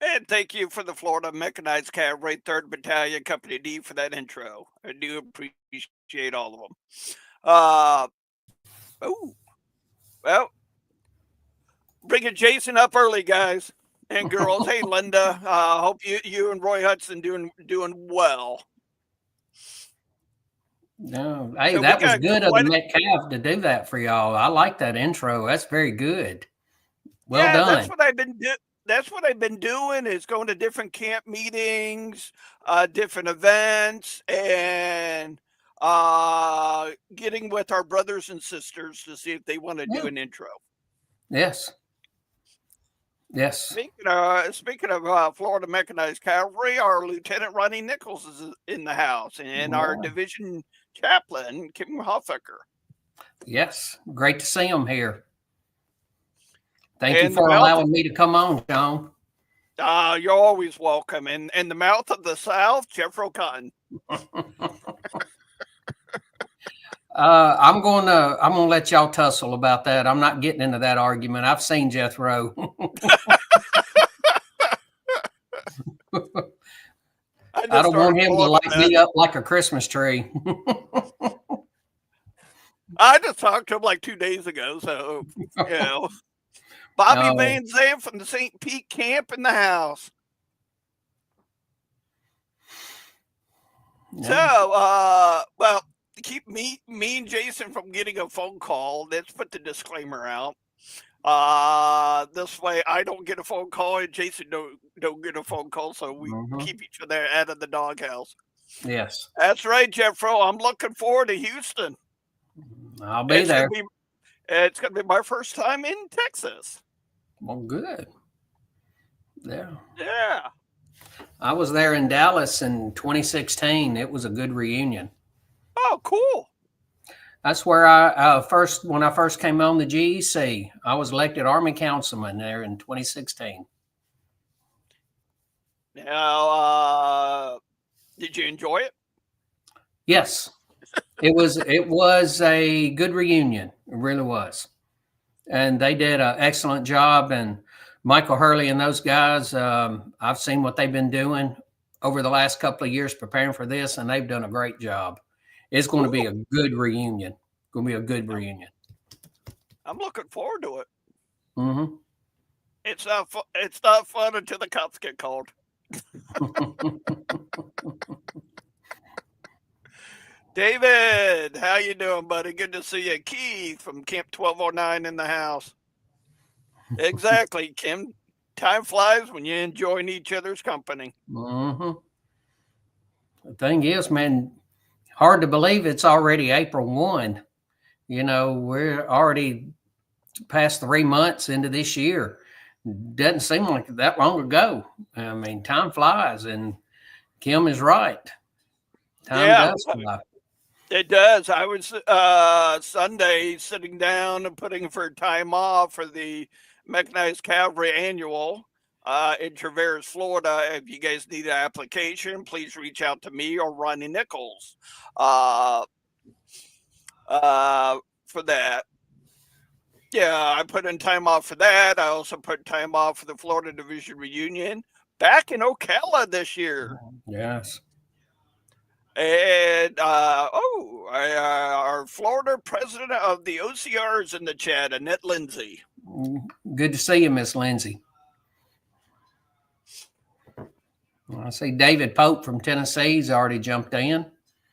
And thank you for the Florida Mechanized Cavalry 3rd Battalion, Company D, for that intro. I do appreciate all of them. Uh, oh, well, bringing Jason up early, guys and girls. Hey, Linda. Hope you and Roy Hudson doing well. No, hey, So we that was got good of the quite. Metcalf to do that for y'all. I like that intro. That's very good. Well Yeah, done. that's what I've been doing is going to different camp meetings, different events, and getting with our brothers and sisters to see if they want to Yeah. do an intro. Yes. Yes. Speaking of Florida Mechanized Cavalry, our Lieutenant Ronnie Nichols is in the house, and our Yeah. division chaplain Kim Hofecker, Yes. Great to see them here. Thank you and the for mouth. allowing me to come on, John. You're always welcome, and the mouth of the South, Jeffro Cotton. I'm gonna let y'all tussle about that. I'm not getting into that argument. I've seen Jethro. I I just don't want started him to pulling a light me up like a Christmas tree. I just talked to him like 2 days ago, so you know. Bobby No, Van Zandt from the St. Pete camp in the house. So, no. well, to keep me and Jason from getting a phone call, let's put the disclaimer out. This way I don't get a phone call and Jason don't get a phone call, so we Mhm. keep each other out of the doghouse. Yes, That's right, Jeffro. I'm looking forward to Houston. I'll be It's gonna there. be it's gonna be my first time in Texas. Well, good. Yeah. Yeah. I was there in Dallas in 2016. It was a good reunion. Oh, cool. That's where when I first came on the GEC, I was elected Army councilman there in 2016. Now, did you enjoy it? Yes, it was a good reunion. It really was, and they did an excellent job. And Michael Hurley and those guys, I've seen what they've been doing over the last couple of years preparing for this, and they've done a great job. It's going to be Cool. a good reunion. Going to be a good I'm, reunion. I'm looking forward to it. Hmm. It's not fun until the cops get called. David, how you doing, buddy? Good to see you. Keith from Camp 1209 in the house. Exactly, Kim. Time flies when you're enjoying each other's company. Hmm. The thing is, man, hard to believe it's already April 1. We're already past 3 months into this year. Doesn't seem like that long ago. I mean, time flies, and Kim is right. Time Yeah, does fly. it does. I was Sunday sitting down and putting for time off for the Mechanized Cavalry Annual in Traverse, Florida. If you guys need an application, please reach out to me or Ronnie Nichols uh, for that. Yeah, I put in time off for that. I also put time off for the Florida Division reunion back in Ocala this year. Yes. And our Florida president of the OCR is in the chat, Annette Lindsay. Good to see you, Miss Lindsay. I see David Pope from Tennessee's already jumped in.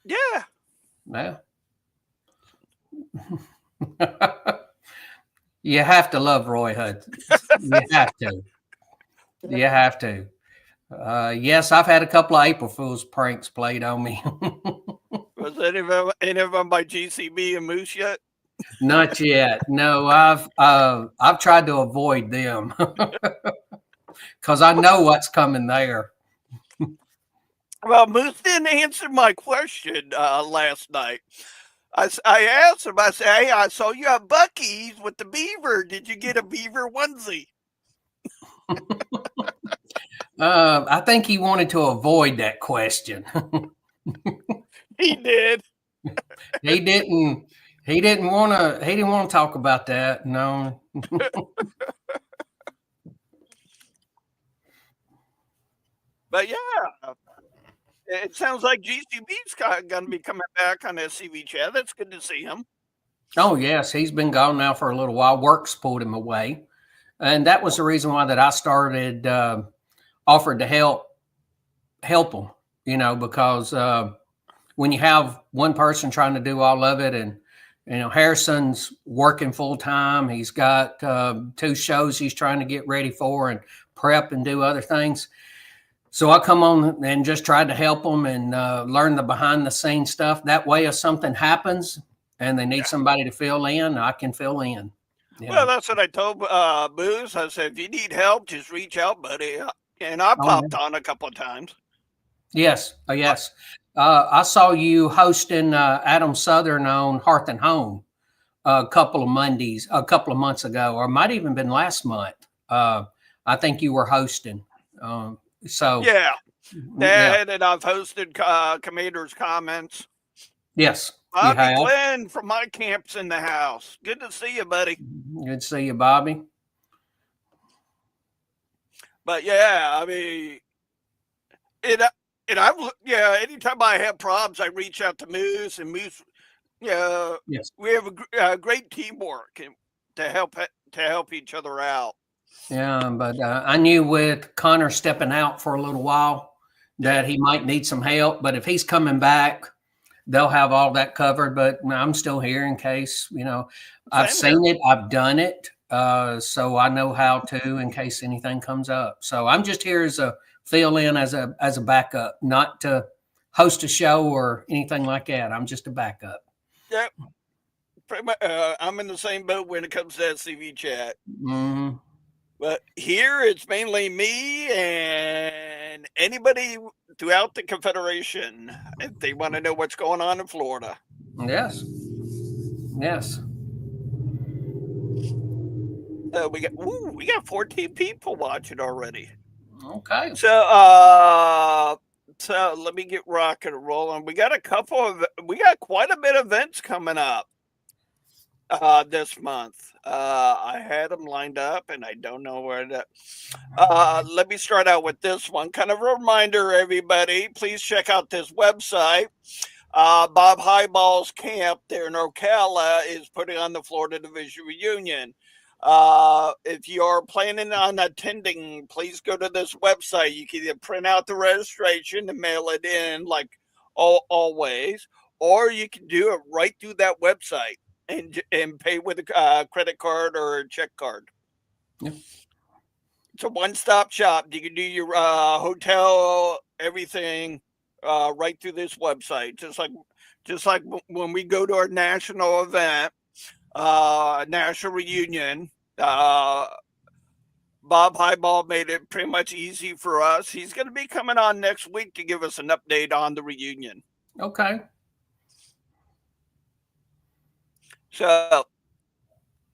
Yeah. Yeah. You have to love Roy Hudson. You have to. You have to. Yes, I've had a couple of April Fool's pranks played on me. Was any of them by GCB and Moose yet? Not yet. No, I've tried to avoid them because I know what's coming there. Well, Moose didn't answer my question last night. I asked him, I said, hey, I saw you at Bucky's with the beaver. Did you get a beaver onesie? I think he wanted to avoid that question. He did. He didn't. He didn't want to. He didn't want to talk about that. No. But yeah, it sounds like GCB's going to be coming back on SCV chat. That's good to see him. Oh yes, he's been gone now for a little while. Work's pulled him away, and that was the reason why that I started offered to help them. Because when you have one person trying to do all of it, and Harrison's working full time, he's got 2 shows he's trying to get ready for and prep and do other things. So I come on and just tried to help them and learn the behind the scenes stuff. That way, if something happens and they need somebody to fill in, I can fill in. Well, that's what I told Booze. I said, if you need help, just reach out, buddy. And I Oh, popped on a couple of times. yes. Yes. I saw you hosting Adam Southern on Hearth and Home a couple of months ago, or it might even been last month. I think you were hosting. So Yeah. yeah, That, and I've hosted Commander's Comments. yes, you Bobby have. Glenn from my camp's in the house. Good to see you, buddy. Good to see you, Bobby. But yeah, I mean, it. And anytime I have problems, I reach out to Moose, and Moose, Yes. we have a great teamwork to help each other out. Yeah, but I knew with Connor stepping out for a little while that he might need some help. But if he's coming back, they'll have all that covered. But I'm still here in case, I've Same seen it, I've done it. So I know how to in case anything comes up. So I'm just here as a fill in as a backup, not to host a show or anything like that. I'm just a backup. Yep. Pretty much, I'm in the same boat when it comes to SCV chat. Mm-hmm. But here it's mainly me and anybody throughout the Confederation if they want to know what's going on in Florida. Yes. Yes. We got 14 people watching already. Okay. So let me get rocking and rolling. We got quite a bit of events coming up this month. I had them lined up and I don't know where to. Let me start out with this one. Kind of a reminder, everybody, please check out this website. Bob Highball's camp there in Ocala is putting on the Florida Division reunion. If you're planning on attending, please go to this website. You can either print out the registration and mail it in, like always, or you can do it right through that website and pay with a credit card or a check card. Yeah. It's a one-stop shop. You can do your hotel, everything, right through this website. Just like when we go to our national event, national reunion. Bob Highball made it pretty much easy for us. He's going to be coming on next week to give us an update on the reunion. Okay. So,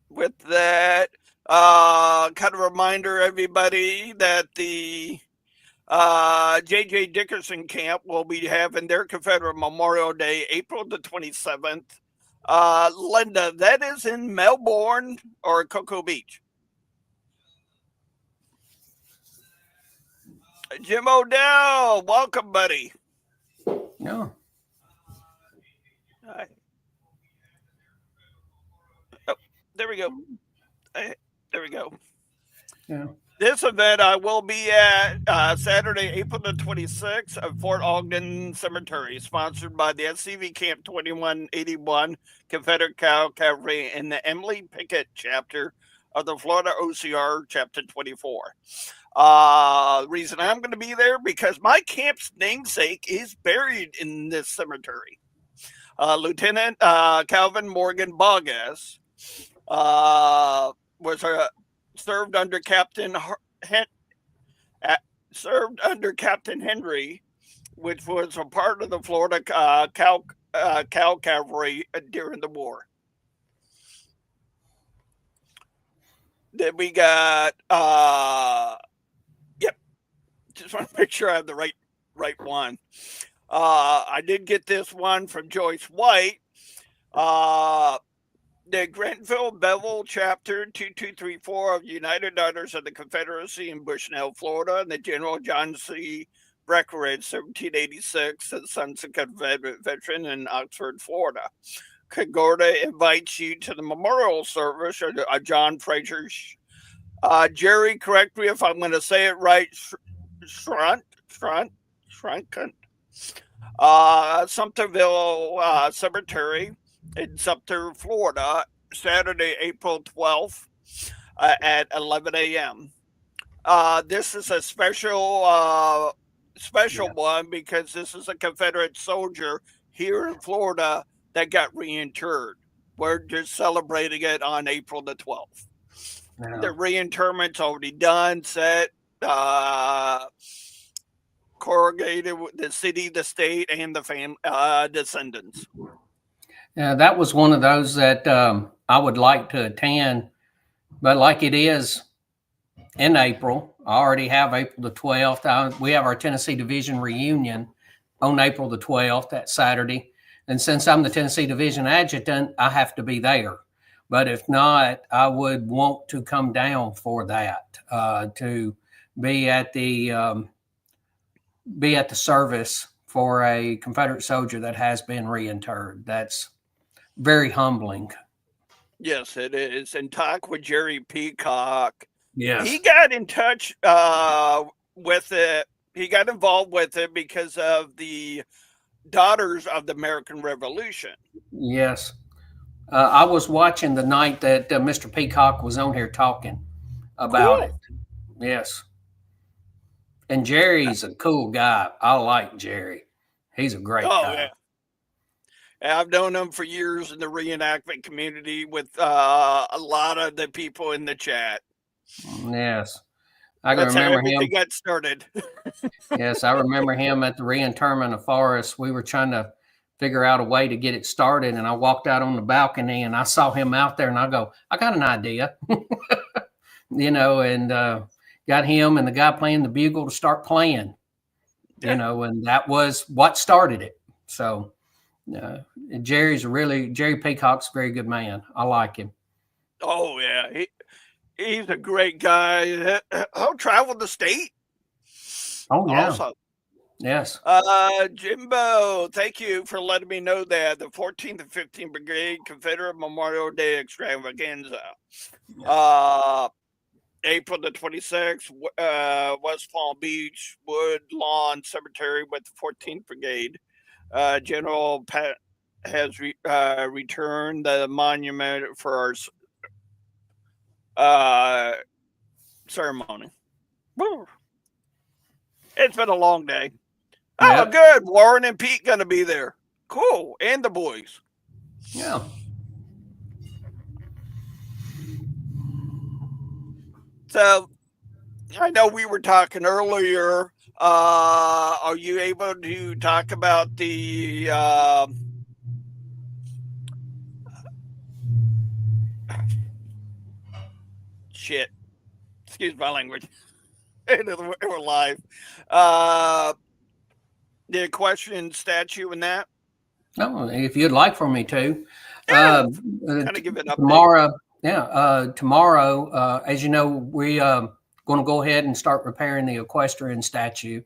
with that, kind of reminder everybody that the J.J. Dickerson camp will be having their Confederate Memorial Day, April the 27th. Linda, that is in Melbourne or Cocoa Beach? Jim Odell, welcome, buddy. No. Oh, there we go. There we go. Yeah. This event I will be at Saturday, April the 26th at Fort Ogden Cemetery, sponsored by the SCV Camp 2181 Confederate Cavalry and the Emily Pickett chapter of the Florida OCR Chapter 24. The reason I'm going to be there because my camp's namesake is buried in this cemetery. Lieutenant Calvin Morgan Bogas was served under Captain Henry, which was a part of the Florida Cavalry during the war. Then we got just want to make sure I have the right one. I did get this one from Joyce White. The Grenville Bevel Chapter 2234 of the United Daughters of the Confederacy in Bushnell, Florida, and the General John C. Breckinridge, 1786, the Sons of Confederate Veteran in Oxford, Florida. Concordia invites you to the memorial service of John Fraser. Jerry, correct me if I'm going to say it right. Shrunk, Shrunk, Shrunken. Sumterville Cemetery in Sumter, Florida, Saturday, April 12th at 11 a.m. This is a special Yeah. one because this is a Confederate soldier here in Florida that got reinterred. We're just celebrating it on April the 12th. Yeah. The reinterment's already done, set, uh, corrugated with the city, the state, and the descendants. Yeah, that was one of those that I would like to attend, but like it is in April, I already have April the 12th. We have our Tennessee Division reunion on April the 12th, that Saturday. And since I'm the Tennessee Division adjutant, I have to be there. But if not, I would want to come down for that to be at the service for a Confederate soldier that has been reinterred. That's very humbling. Yes, it is. And talk with Jerry Peacock. He Yes. got in touch with it. He got involved with it because of the Daughters of the American Revolution. Yes. I was watching the night that Mr. Peacock was on here talking about it. Cool. Yes. And Jerry's a cool guy. I like Jerry. He's a great Oh guy. yeah. I've known him for years in the reenactment community with a lot of the people in the chat. Yes. I can That's how remember everything him. got started. Yes, I remember him at the reinterment of Forrest. We were trying to figure out a way to get it started, and I walked out on the balcony and I saw him out there, and I go, I got an idea, and got him and the guy playing the bugle to start playing, Yeah. and that was what started it. So uh, Jerry Peacock's a very good man. I like him. Oh yeah. He's a great guy. He'll travel the state. Oh yeah, Also, yes, Jimbo, thank you for letting me know that the 14th and 15th Brigade Confederate Memorial Day Extravaganza, uh, April the 26th, West Palm Beach, Woodlawn Cemetery with the 14th Brigade. General Pat has returned the monument for our ceremony. Woo. It's been a long day. Oh, yeah, good. Warren and Pete going to be there. Cool. And the boys. yeah. So I know we were talking earlier. Are you able to talk about the shit? Excuse my language. We're live. Uh, the equestrian statue and that. No, if you'd like for me to, Yeah, uh, kind of give an update. tomorrow, yeah, tomorrow, as you know, we going to go ahead and start repairing the equestrian statue.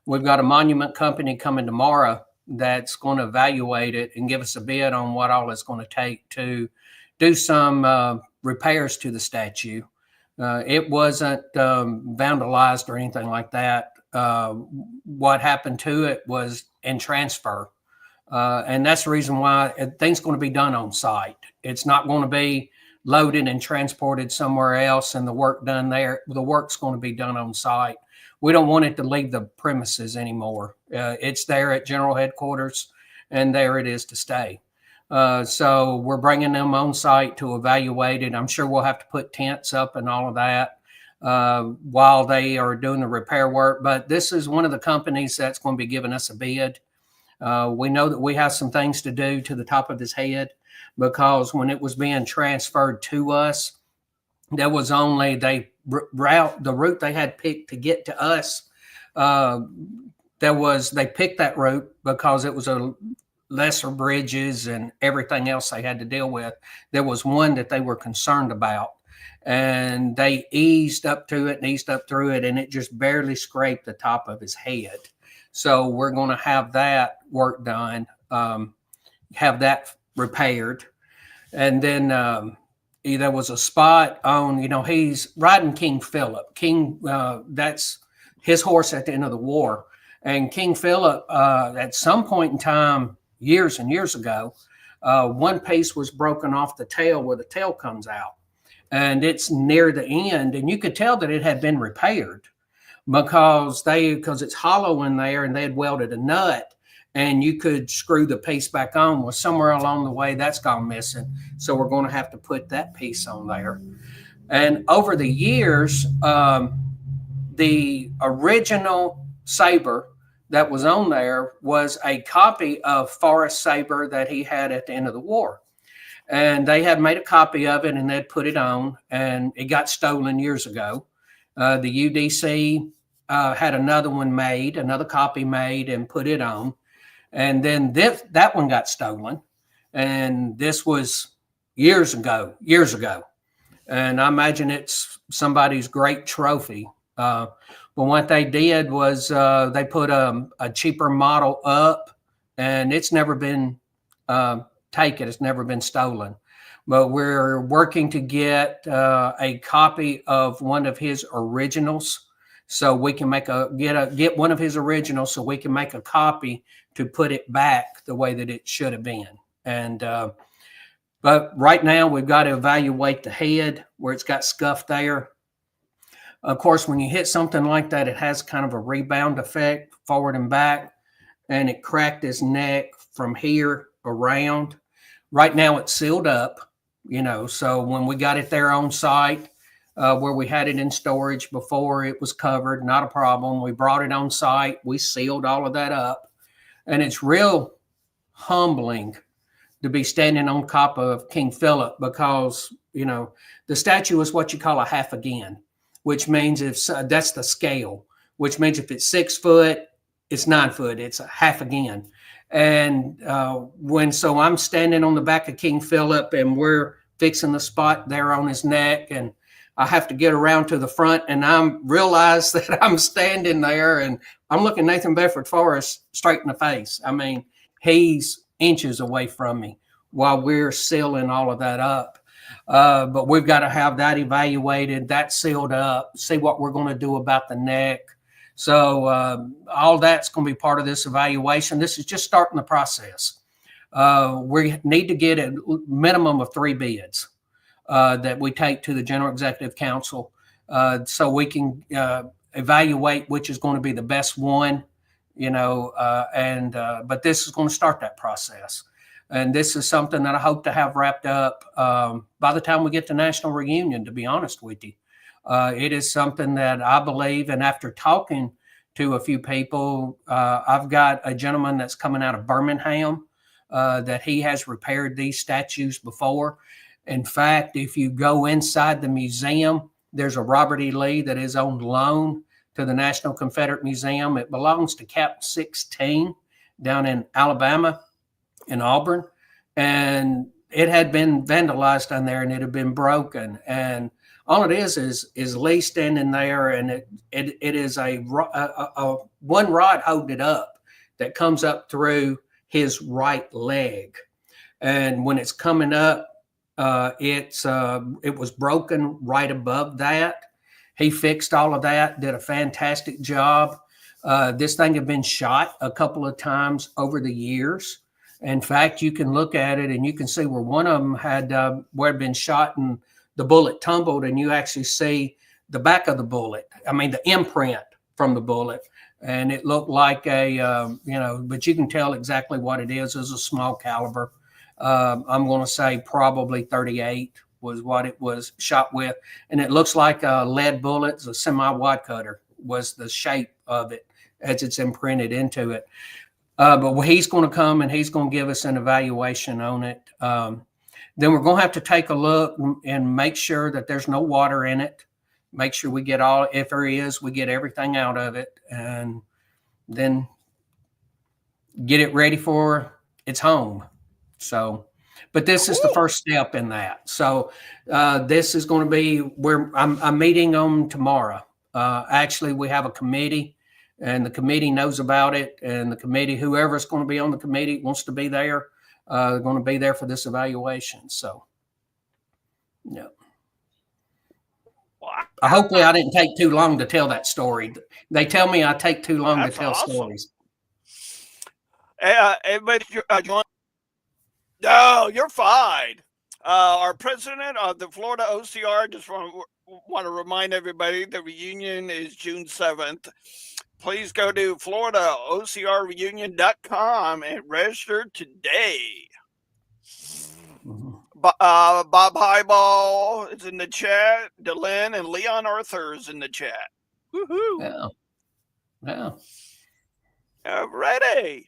We've got a monument company coming tomorrow that's going to evaluate it and give us a bid on what all it's going to take to do some repairs to the statue. It wasn't vandalized or anything like that. What happened to it was in transfer. And that's the reason why things going to be done on site. It's not going to be loaded and transported somewhere else and the work done there. The work's going to be done on site. We don't want it to leave the premises anymore. It's there at general headquarters, and there it is to stay. So we're bringing them on site to evaluate it. I'm sure we'll have to put tents up and all of that while they are doing the repair work. But this is one of the companies that's going to be giving us a bid. We know that we have some things to do to the top of his head because when it was being transferred to us, there was only the route they had picked to get to us. They picked that route because it was lesser bridges and everything else they had to deal with, there was one that they were concerned about. And they eased up to it and eased up through it, and it just barely scraped the top of his head. So we're going to have that work done, have that repaired. And then there was a spot on, he's riding King Philip. That's his horse at the end of the war. And King Philip, at some point in time, years and years ago, one piece was broken off the tail where the tail comes out. And it's near the end. And you could tell that it had been repaired because it's hollow in there, and they had welded a nut, and you could screw the piece back on. Well, somewhere along the way, that's gone missing. So we're going to have to put that piece on there. And over the years, the original saber that was on there was a copy of Forrest's saber that he had at the end of the war. And they had made a copy of it, and they'd put it on, and it got stolen years ago. The UDC had another copy made and put it on. And then that one got stolen. And this was years ago. And I imagine it's somebody's great trophy. But what they did was they put a cheaper model up, and it's never been taken. It's never been stolen. But we're working to get a copy of one of his originals, so we can get one of his originals, so we can make a copy to put it back the way that it should have been. And but right now we've got to evaluate the head where it's got scuff there. Of course, when you hit something like that, it has kind of a rebound effect forward and back, and it cracked his neck from here around. Right now it's sealed up, so when we got it there on site, where we had it in storage before, it was covered, not a problem. We brought it on site, we sealed all of that up, and it's real humbling to be standing on top of King Philip, because, the statue is what you call a half again, which means that's the scale, which means if it's 6 foot, it's 9 foot, it's a half again. And so I'm standing on the back of King Philip, and we're fixing the spot there on his neck, and I have to get around to the front, and I realize that I'm standing there, and I'm looking Nathan Bedford Forrest straight in the face. I mean, he's inches away from me while we're sealing all of that up. But we've got to have that evaluated, that sealed up, see what we're going to do about the neck. So all that's going to be part of this evaluation. This is just starting the process. We need to get a minimum of 3 bids that we take to the General Executive Council, so we can evaluate which is going to be the best one, but this is going to start that process. And this is something that I hope to have wrapped up by the time we get to National Reunion, to be honest with you. It is something that I believe, and after talking to a few people, I've got a gentleman that's coming out of Birmingham that he has repaired these statues before. In fact, if you go inside the museum, there's a Robert E. Lee that is on loan to the National Confederate Museum. It belongs to Cap 16 down in Alabama, in Auburn. And it had been vandalized down there, and it had been broken. And all it is Lee standing there, and it is a one rod holding it up that comes up through his right leg. And when it's coming up, it was broken right above that. He fixed all of that, did a fantastic job. This thing had been shot a couple of times over the years. In fact, you can look at it and you can see where one of them had where it had been shot and the bullet tumbled, and you actually see the back of the bullet. I mean, the imprint from the bullet. And it looked like but you can tell exactly what it is. It's a small caliber. I'm going to say probably 38 was what it was shot with. And it looks like a lead bullet, a semi-wide cutter was the shape of it as it's imprinted into it. But he's going to come and he's going to give us an evaluation on it. Then we're going to have to take a look and make sure that there's no water in it. Make sure we get if there is, we get everything out of it, and then get it ready for it's home. So, but this is the Cool. first step in that. So, this is going to be where I'm meeting them tomorrow. Actually, we have a committee, and the committee knows about it. And the committee, whoever's going to be on the committee, wants to be there. Going to be there for this evaluation. So, yeah. Wow. Hopefully, I didn't take too long to tell that story. They tell me I take too long to That's tell awesome. stories. But no, you're fine. Our president of the Florida OCR just want to remind everybody the reunion is June 7th. Please go to floridaocrreunion.com and register today. Mm-hmm. Bob Highball is in the chat. Delyn and Leon Arthur is in the chat. Woohoo! Yeah. Yeah. Alrighty.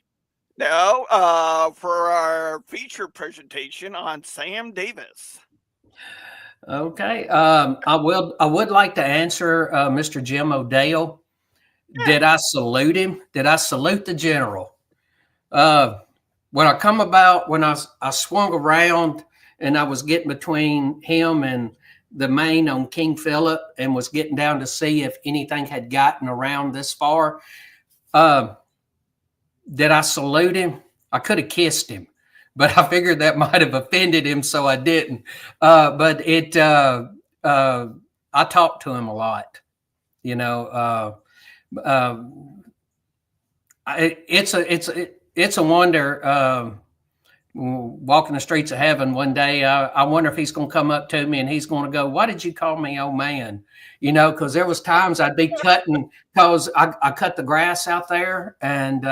Now, for our feature presentation on Sam Davis. Okay. I would like to answer Mr. Jim O'Dale. Yeah. Did I salute him? Did I salute the general? When I come about, when I swung around and I was getting between him and the main on King Philip and was getting down to see if anything had gotten around this far, did I salute him? I could have kissed him, but I figured that might have offended him, so I didn't. But I talked to him a lot, you know. It's a wonder. Walking the streets of heaven one day, I wonder if he's going to come up to me and he's going to go, "Why did you call me old man?" You know, because there was times I'd be cutting, because I cut the grass out there, and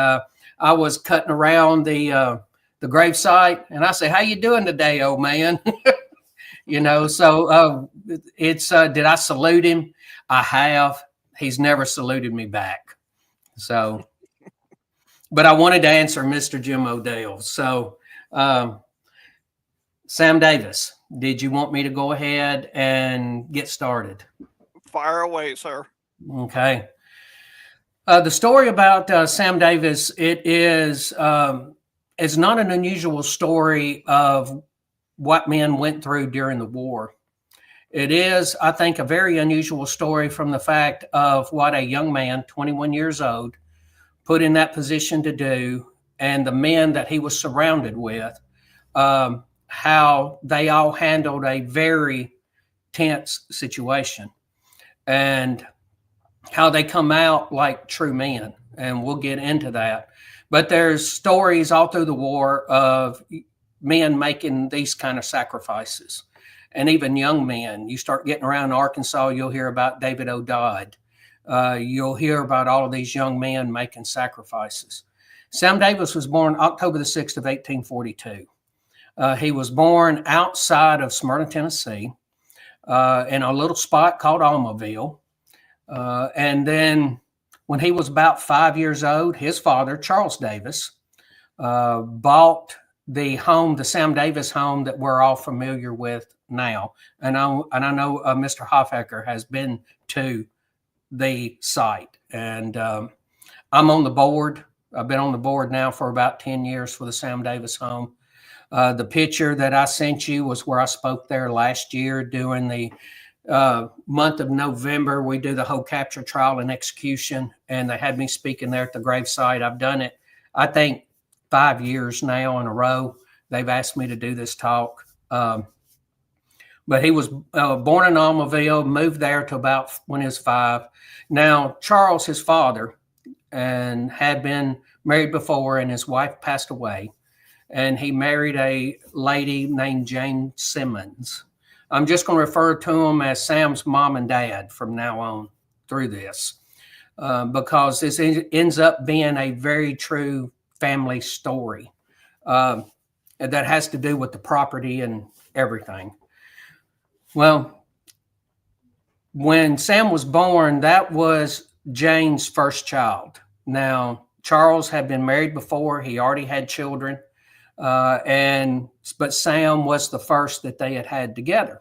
I was cutting around the gravesite, and I say, "How you doing today, old man?" You know, so it's did I salute him? I have. He's never saluted me back. So, but I wanted to answer Mr. Jim O'Dale. So, Sam Davis, did you want me to go ahead and get started? Fire away, sir. Okay. The story about Sam Davis, it's not an unusual story of what men went through during the war. It is, I think, a very unusual story from the fact of what a young man, 21 years old, put in that position to do, and the men that he was surrounded with, how they all handled a very tense situation, and how they come out like true men. And we'll get into that. But there's stories all through the war of men making these kind of sacrifices. And even young men. You start getting around Arkansas, you'll hear about David O'Dodd. You'll hear about all of these young men making sacrifices. Sam Davis was born October the 6th of 1842. He was born outside of Smyrna, Tennessee, in a little spot called Almaville. And then when he was about 5 years old, his father, Charles Davis, bought the home, the Sam Davis home that we're all familiar with now. And I know Mr. Hofecker has been to the site. And I'm on the board. I've been on the board now for about 10 years for the Sam Davis home. The picture that I sent you was where I spoke there last year during the month of November. We do the whole capture, trial, and execution, and they had me speaking there at the gravesite. I've done it, I think, 5 years now in a row. They've asked me to do this talk. But he was born in Almaville, moved there to about when he was 5. Now, Charles, his father, and had been married before, and his wife passed away. And he married a lady named Jane Simmons. I'm just going to refer to him as Sam's mom and dad from now on through this, because this ends up being a very true family story that has to do with the property and everything. Well, when Sam was born, that was Jane's first child. Now, Charles had been married before. He already had children. But Sam was the first that they had together.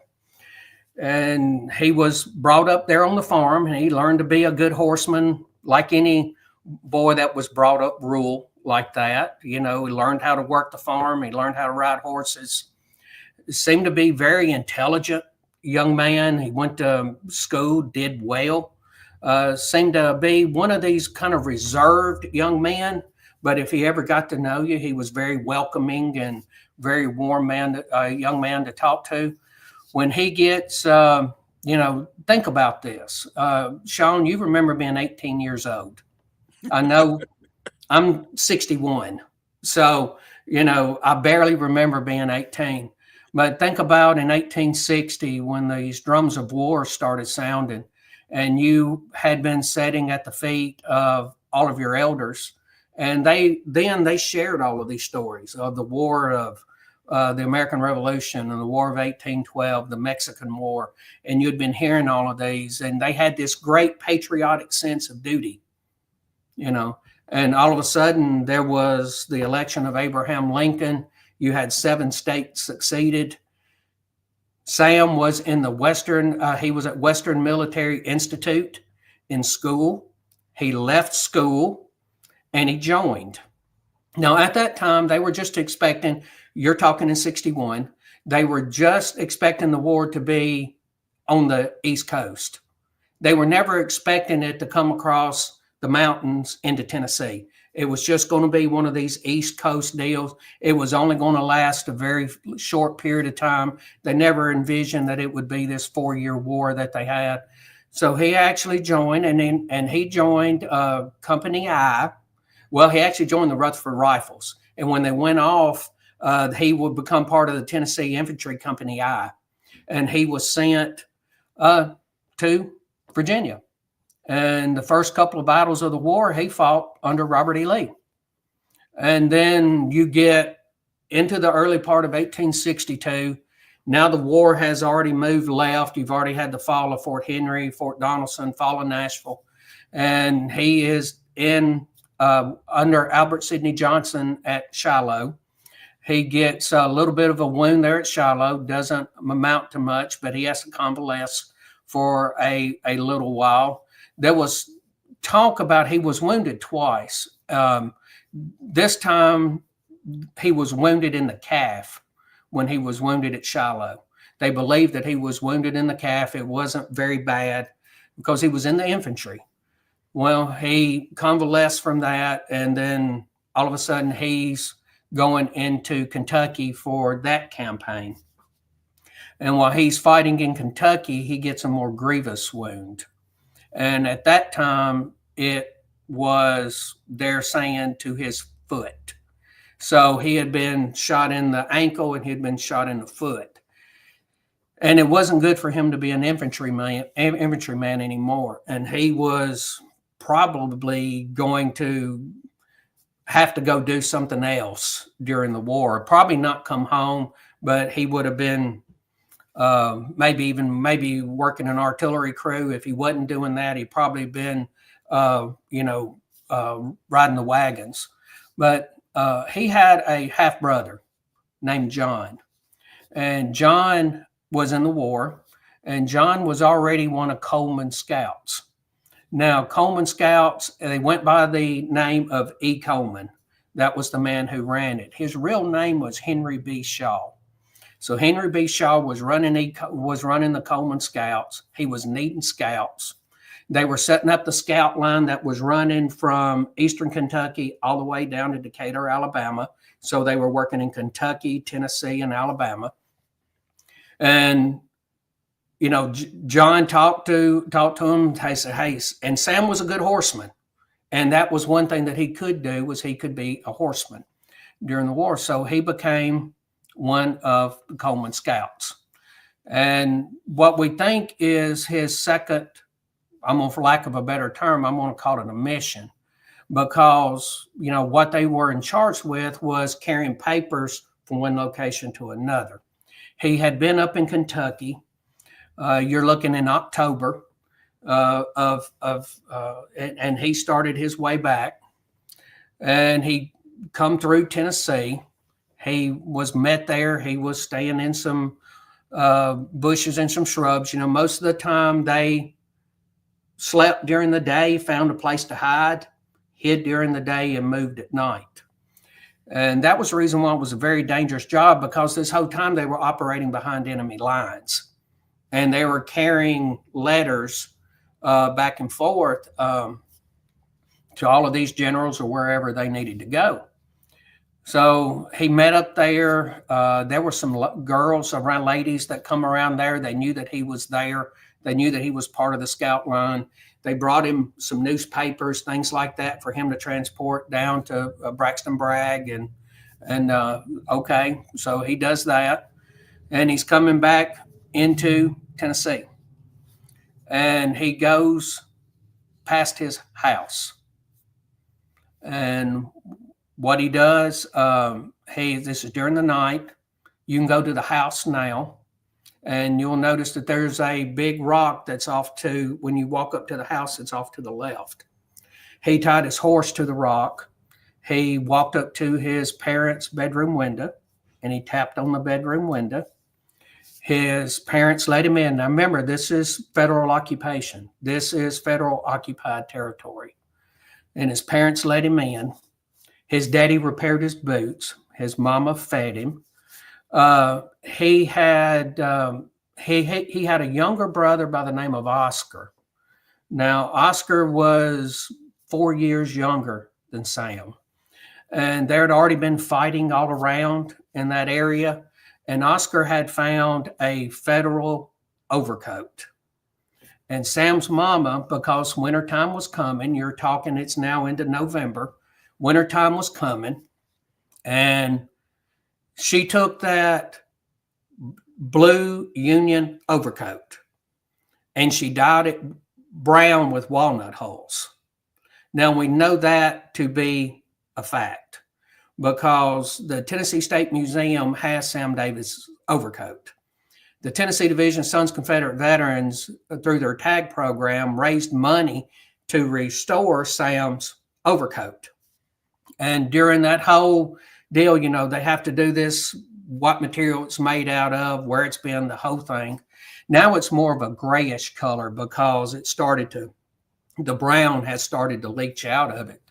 And he was brought up there on the farm, and he learned to be a good horseman like any boy that was brought up rural like that. He learned how to work the farm. He learned how to ride horses. He seemed to be very intelligent young man. He went to school, did well. Seemed to be one of these kind of reserved young men. But if he ever got to know you, he was very welcoming and very warm man, young man to talk to. When he gets, think about this. Sean, you remember being 18 years old. I know I'm 61. So, I barely remember being 18. But think about in 1860 when these drums of war started sounding and you had been sitting at the feet of all of your elders. And they shared all of these stories of the war of the American Revolution and the War of 1812, the Mexican War. And you'd been hearing all of these. And they had this great patriotic sense of duty, And all of a sudden, there was the election of Abraham Lincoln. You had 7 states succeeded. Sam was in the he was at Western Military Institute in school. He left school and he joined. Now, at that time, they were just expecting, you're talking in 61, they were just expecting the war to be on the East Coast. They were never expecting it to come across the mountains into Tennessee. It was just going to be one of these East Coast deals. It was only going to last a very short period of time. They never envisioned that it would be this 4-year war that they had. So he actually joined, and he joined Company I. Well, he actually joined the Rutherford Rifles. And when they went off, he would become part of the Tennessee Infantry Company I. And he was sent to Virginia. And the first couple of battles of the war, he fought under Robert E. Lee. And then you get into the early part of 1862. Now the war has already moved left. You've already had the fall of Fort Henry, Fort Donelson, fall of Nashville. And he is in under Albert Sidney Johnson at Shiloh. He gets a little bit of a wound there at Shiloh, doesn't amount to much, but he has to convalesce for a little while. There was talk about he was wounded twice. This time he was wounded in the calf when he was wounded at Shiloh. They believed that he was wounded in the calf. It wasn't very bad because he was in the infantry. Well, he convalesced from that, and then all of a sudden he's going into Kentucky for that campaign. And while he's fighting in Kentucky, he gets a more grievous wound. And at that time, it was, they're saying, to his foot. So he had been shot in the ankle and he had been shot in the foot. And it wasn't good for him to be an infantryman anymore. And he was probably going to have to go do something else during the war. Probably not come home, but he would have been maybe working an artillery crew. If he wasn't doing that, he'd probably been, riding the wagons. But he had a half brother named John, and John was in the war, and John was already one of Coleman's scouts. Now, Coleman scouts, they went by the name of E. Coleman. That was the man who ran it. His real name was Henry B. Shaw. So Henry B. Shaw was running the Coleman Scouts. He was needing scouts. They were setting up the scout line that was running from eastern Kentucky all the way down to Decatur, Alabama. So they were working in Kentucky, Tennessee, and Alabama. And John talked to him. He said, "Hey," and Sam was a good horseman, and that was one thing that he could do, was he could be a horseman during the war. So he became one of the Coleman Scouts. And what we think is his second, for lack of a better term, I'm going to call it a mission, because, what they were in charge with was carrying papers from one location to another. He had been up in Kentucky. You're looking in October and he started his way back, and he come through Tennessee. He was met there. He was staying in some bushes and some shrubs. Most of the time they slept during the day, found a place to hide. hid during the day, and moved at night. And that was the reason why it was a very dangerous job, because this whole time they were operating behind enemy lines, and they were carrying letters back and forth to all of these generals or wherever they needed to go. So he met up there. There were some girls around, ladies that come around there. They knew that he was there. They knew that he was part of the scout line. They brought him some newspapers, things like that, for him to transport down to Braxton Bragg. And okay, so he does that. And he's coming back into Tennessee. And he goes past his house. And what he does, this is during the night. You can go to the house now, and you'll notice that there's a big rock that's off to, when you walk up to the house, it's off to the left. He tied his horse to the rock. He walked up to his parents' bedroom window, and he tapped on the bedroom window. His parents let him in. Now remember, this is federal occupation. This is federal occupied territory. And his parents let him in. His daddy repaired his boots. His mama fed him. He had a younger brother by the name of Oscar. Now, Oscar was 4 years younger than Sam. And there had already been fighting all around in that area. And Oscar had found a federal overcoat. And Sam's mama, because wintertime was coming, you're talking, it's now into November, wintertime was coming, and she took that blue Union overcoat and she dyed it brown with walnut holes. Now we know that to be a fact because the Tennessee State Museum has Sam Davis' overcoat. The Tennessee Division Sons Confederate Veterans, through their tag program, raised money to restore Sam's overcoat. And during that whole deal, they have to do this, what material it's made out of, where it's been, the whole thing. Now it's more of a grayish color because the brown has started to leach out of it.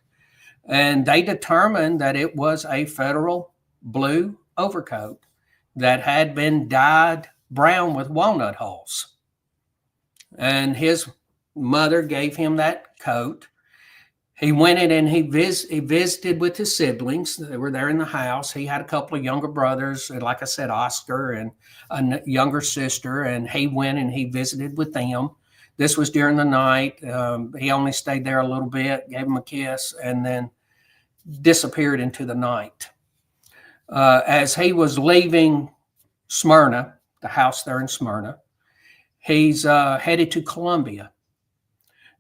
And they determined that it was a federal blue overcoat that had been dyed brown with walnut holes. And his mother gave him that coat. He went in and he visited with his siblings. They were there in the house. He had a couple of younger brothers, like I said, Oscar, and a younger sister, and he went and he visited with them. This was during the night. He only stayed there a little bit, gave him a kiss, and then disappeared into the night. As he was leaving Smyrna, the house there in Smyrna, he's headed to Columbia.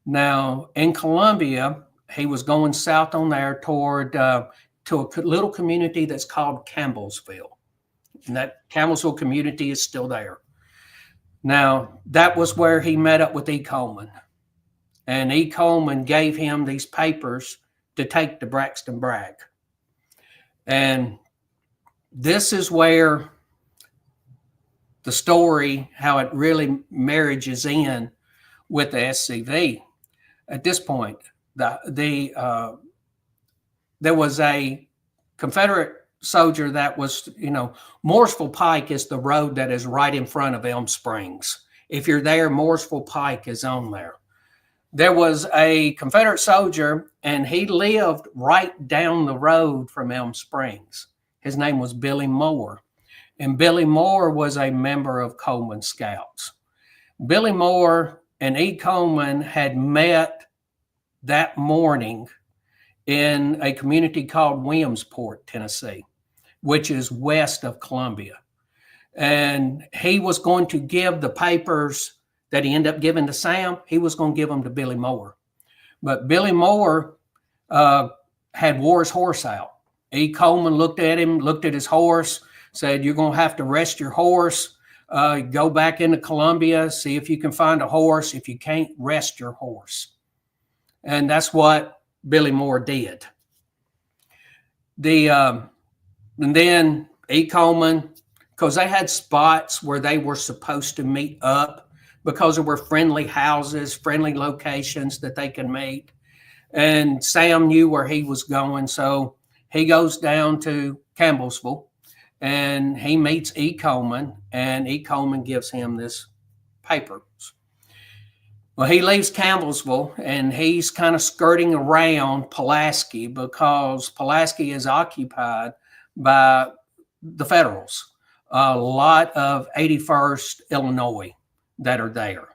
Now, in Columbia, he was going south on there toward to a little community that's called Campbellsville. And that Campbellsville community is still there. Now, that was where he met up with E. Coleman. And E. Coleman gave him these papers to take to Braxton Bragg. And this is where the story, how it really marriages in with the SCV. At this point, there was a Confederate soldier that was, Mooresville Pike is the road that is right in front of Elm Springs. If you're there, Mooresville Pike is on there. There was a Confederate soldier, and he lived right down the road from Elm Springs. His name was Billy Moore. And Billy Moore was a member of Coleman Scouts. Billy Moore and E. Coleman had met that morning in a community called Williamsport, Tennessee, which is west of Columbia. And he was going to give the papers that he ended up giving to Sam, he was going to give them to Billy Moore. But Billy Moore had wore his horse out. E. Coleman looked at him, looked at his horse, said, "You're going to have to rest your horse. Go back into Columbia, see if you can find a horse. If you can't, rest your horse." And that's what Billy Moore did. And then E. Coleman, because they had spots where they were supposed to meet up because there were friendly houses, friendly locations that they could meet. And Sam knew where he was going, so he goes down to Campbellsville and he meets E. Coleman, and E. Coleman gives him this paper. Well, he leaves Campbellsville and he's kind of skirting around Pulaski because Pulaski is occupied by the Federals, a lot of 81st Illinois that are there.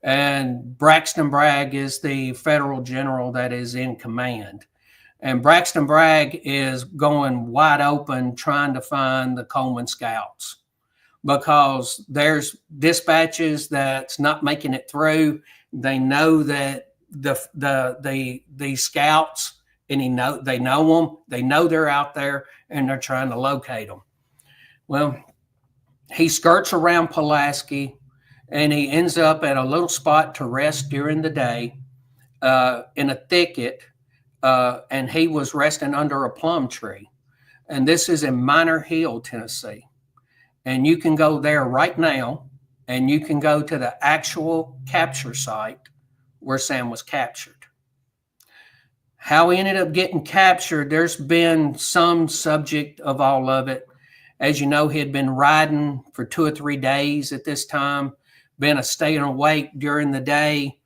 And Braxton Bragg is the Federal general that is in command. And Braxton Bragg is going wide open trying to find the Coleman Scouts because there's dispatches that's not making it through. They know that the scouts, and they know them. They know they're out there, and they're trying to locate them. Well, he skirts around Pulaski, and he ends up at a little spot to rest during the day in a thicket, and he was resting under a plum tree. And this is in Minor Hill, Tennessee. And you can go there right now, and you can go to the actual capture site where Sam was captured. How he ended up getting captured, there's been some subject of all of it. As you know, he had been riding for 2 or 3 days at this time, been staying awake during the day,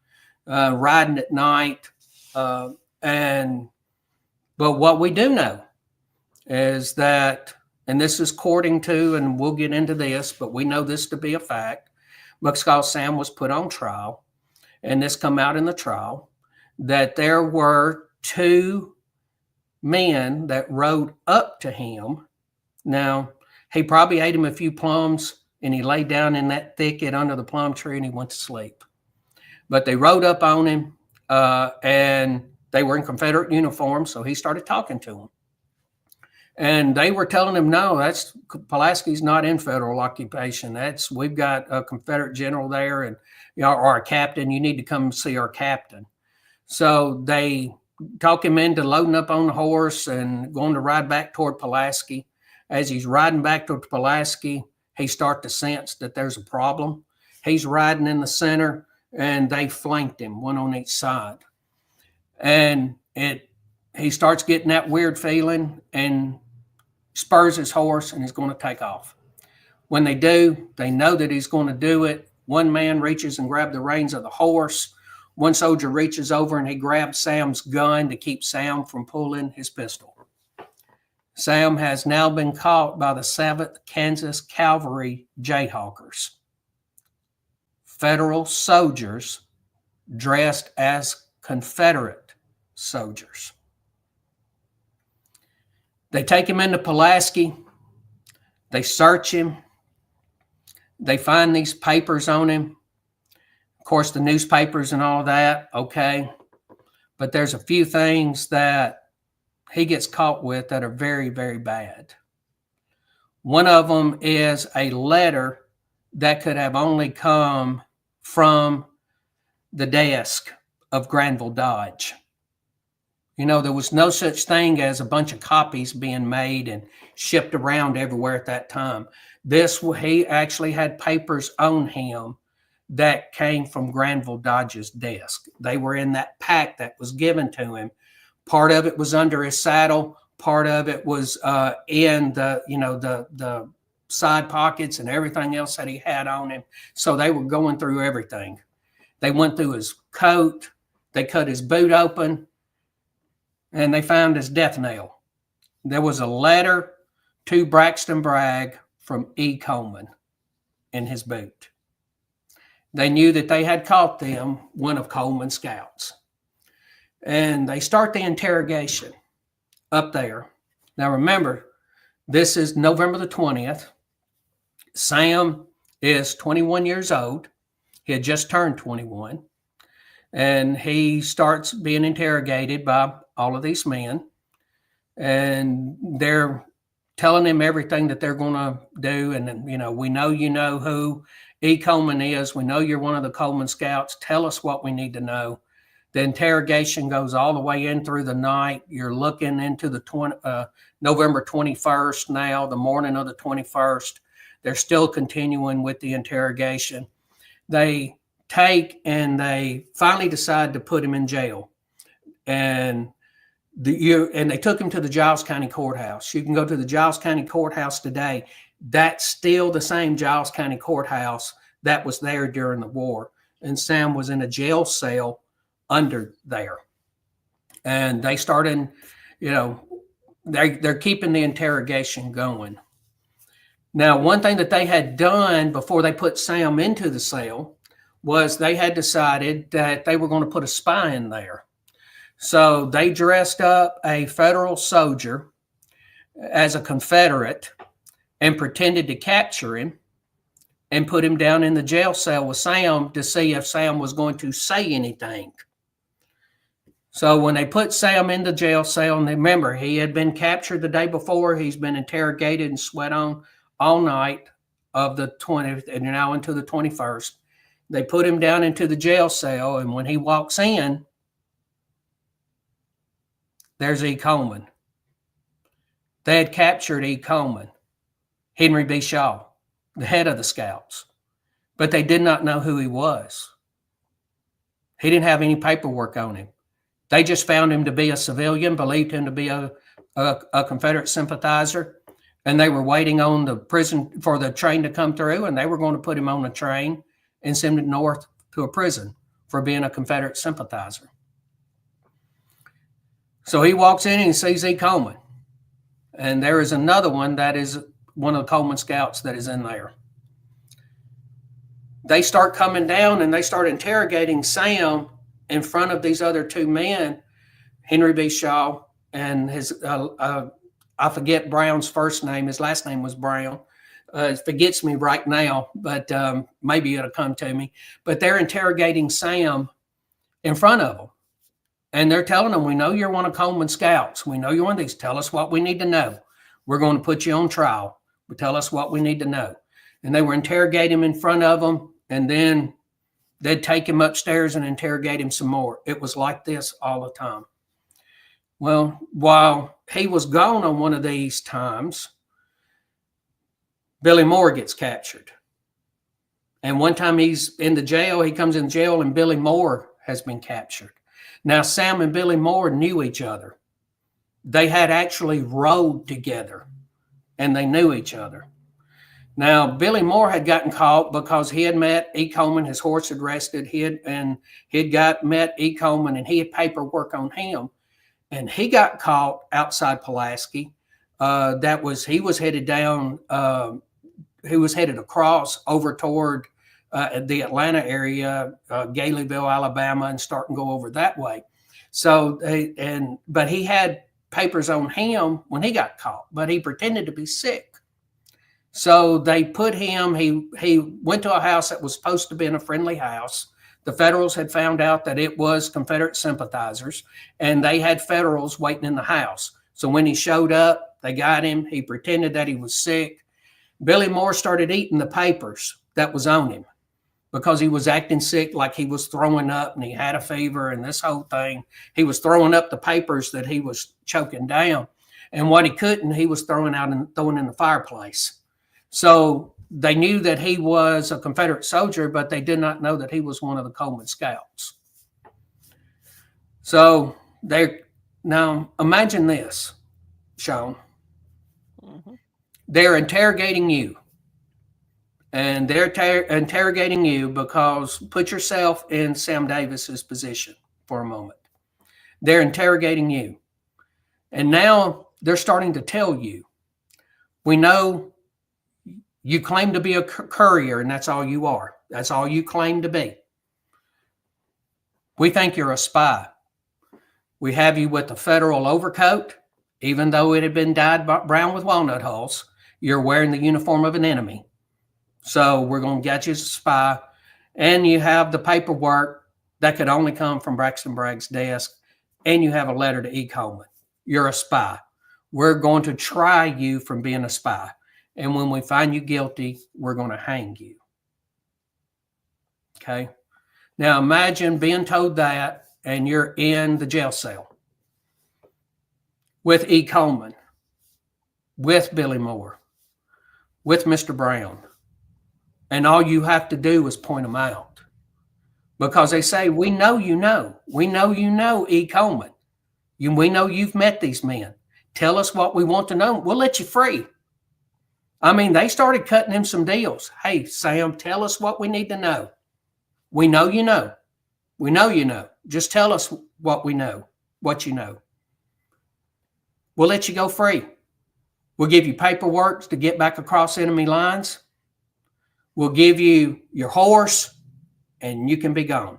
riding at night. But what we do know is that, and this is according to, and we'll get into this, but we know this to be a fact, because Sam was put on trial, and this come out in the trial, that there were 2 men that rode up to him. Now, he probably ate him a few plums, and he laid down in that thicket under the plum tree, and he went to sleep. But they rode up on him, and they were in Confederate uniforms, so he started talking to them. And they were telling him, no, Pulaski's not in federal occupation. We've got a Confederate general there, and or a captain. You need to come see our captain. So they talk him into loading up on the horse and going to ride back toward Pulaski. As he's riding back toward Pulaski, he starts to sense that there's a problem. He's riding in the center, and they flanked him, one on each side. And he starts getting that weird feeling and spurs his horse, and he's going to take off. When they do, they know that he's going to do it. One man reaches and grabs the reins of the horse. One soldier reaches over and he grabs Sam's gun to keep Sam from pulling his pistol. Sam has now been caught by the 7th Kansas Cavalry Jayhawkers, Federal soldiers dressed as Confederate soldiers. They take him into Pulaski. They search him. They find these papers on him. Of course, the newspapers and all of that, okay. But there's a few things that he gets caught with that are very, very bad. One of them is a letter that could have only come from the desk of Granville Dodge. There was no such thing as a bunch of copies being made and shipped around everywhere at that time. He actually had papers on him that came from Granville Dodge's desk. They were in that pack that was given to him. Part of it was under his saddle. Part of it was in the side pockets and everything else that he had on him. So they were going through everything. They went through his coat. They cut his boot open, and they found his death nail. There was a letter to Braxton Bragg from E. Coleman in his boot. They knew that they had caught them, one of Coleman's scouts. And they start the interrogation up there. Now remember, this is November the 20th. Sam is 21 years old. He had just turned 21. And he starts being interrogated by all of these men. And they're telling him everything that they're going to do. And, we know you know who E. Coleman is. We know you're one of the Coleman scouts. Tell us what we need to know. The interrogation goes all the way in through the night. You're looking into the November 21st now, the morning of the 21st. They're still continuing with the interrogation. They take and they finally decide to put him in jail. and and they took him to the Giles County Courthouse. You can go to the Giles County Courthouse today. That's still the same Giles County Courthouse that was there during the war. And Sam was in a jail cell under there. And they started, they're keeping the interrogation going. Now, one thing that they had done before they put Sam into the cell was they had decided that they were going to put a spy in there. So they dressed up a Federal soldier as a Confederate and pretended to capture him and put him down in the jail cell with Sam to see if Sam was going to say anything. So when they put Sam in the jail cell, and remember, he had been captured the day before, he's been interrogated and sweat on all night of the 20th, and now into the 21st. They put him down into the jail cell, and when he walks in, there's E. Coleman. They had captured E. Coleman, Henry B. Shaw, the head of the Scouts, but they did not know who he was. He didn't have any paperwork on him. They just found him to be a civilian, believed him to be a Confederate sympathizer, and they were waiting on the prison for the train to come through, and they were going to put him on a train and send him north to a prison for being a Confederate sympathizer. So he walks in and he sees E. Coleman. And there is another one that is one of the Coleman Scouts that is in there. They start coming down and they start interrogating Sam in front of these other two men, Henry B. Shaw and his, I forget Brown's first name. His last name was Brown. It forgets me right now, but maybe it'll come to me. But they're interrogating Sam in front of them. And they're telling them, we know you're one of Coleman Scouts. We know you're one of these. Tell us what we need to know. We're going to put you on trial. But tell us what we need to know. And they were interrogating him in front of them. And then they'd take him upstairs and interrogate him some more. It was like this all the time. Well, while he was gone on one of these times, Billy Moore gets captured. And one time he's in the jail, he comes in jail, and Billy Moore has been captured. Now, Sam and Billy Moore knew each other. They had actually rode together, and they knew each other. Now, Billy Moore had gotten caught because he had met E. Coleman. His horse had rested. He had met E. Coleman, and he had paperwork on him. And he got caught outside Pulaski. He was headed down. He was headed across over toward the Atlanta area, Galeyville, Alabama, and start and go over that way. So, but he had papers on him when he got caught, but he pretended to be sick. So they put him, he went to a house that was supposed to be in a friendly house. The Federals had found out that it was Confederate sympathizers, and they had Federals waiting in the house. So when he showed up, they got him. He pretended that he was sick. Billy Moore started eating the papers that was on him because he was acting sick, like he was throwing up and he had a fever and this whole thing. He was throwing up the papers that he was choking down. And what he couldn't, he was throwing out and throwing in the fireplace. So they knew that he was a Confederate soldier, but they did not know that he was one of the Coleman Scouts. So now imagine this, Sean. Mm-hmm. They're interrogating you. And they're interrogating you because put yourself in Sam Davis's position for a moment. They're interrogating you. And now they're starting to tell you, we know you claim to be a courier, and that's all you are. That's all you claim to be. We think you're a spy. We have you with a Federal overcoat, even though it had been dyed brown with walnut hulls. You're wearing the uniform of an enemy. So we're going to get you as a spy. And you have the paperwork that could only come from Braxton Bragg's desk. And you have a letter to E. Coleman. You're a spy. We're going to try you from being a spy. And when we find you guilty, we're going to hang you. Okay? Now imagine being told that and you're in the jail cell with E. Coleman, with Billy Moore, with Mr. Brown. And all you have to do is point them out. Because they say, we know you know. We know you know E. Coleman. We know you've met these men. Tell us what we want to know. We'll let you free. I mean, they started cutting him some deals. Hey, Sam, tell us what we need to know. We know you know. We know you know. Just tell us what we know, what you know. We'll let you go free. We'll give you paperwork to get back across enemy lines. We'll give you your horse, and you can be gone.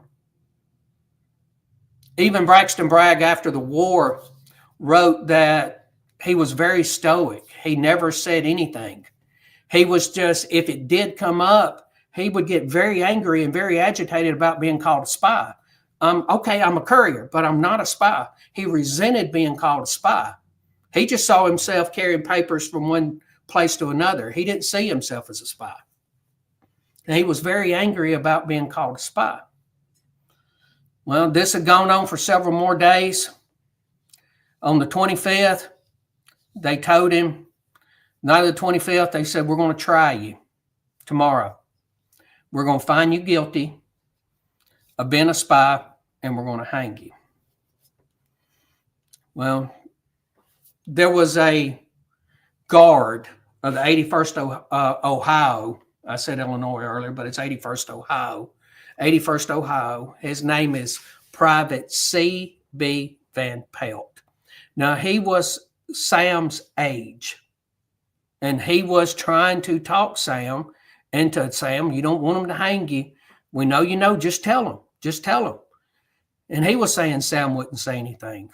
Even Braxton Bragg, after the war, wrote that he was very stoic. He never said anything. He was just, if it did come up, he would get very angry and very agitated about being called a spy. Okay, I'm a courier, but I'm not a spy. He resented being called a spy. He just saw himself carrying papers from one place to another. He didn't see himself as a spy. And he was very angry about being called a spy. Well, this had gone on for several more days. On the 25th, they told him, night of the 25th, they said, we're going to try you tomorrow. We're going to find you guilty of being a spy, and we're going to hang you. Well, there was a guard of the 81st Ohio. I said Illinois earlier, but it's 81st Ohio. 81st Ohio. His name is Private C.B. Van Pelt. Now, he was Sam's age, and he was trying to talk Sam into Sam, you don't want him to hang you. We know you know, just tell him. Just tell him. And he was saying Sam wouldn't say anything.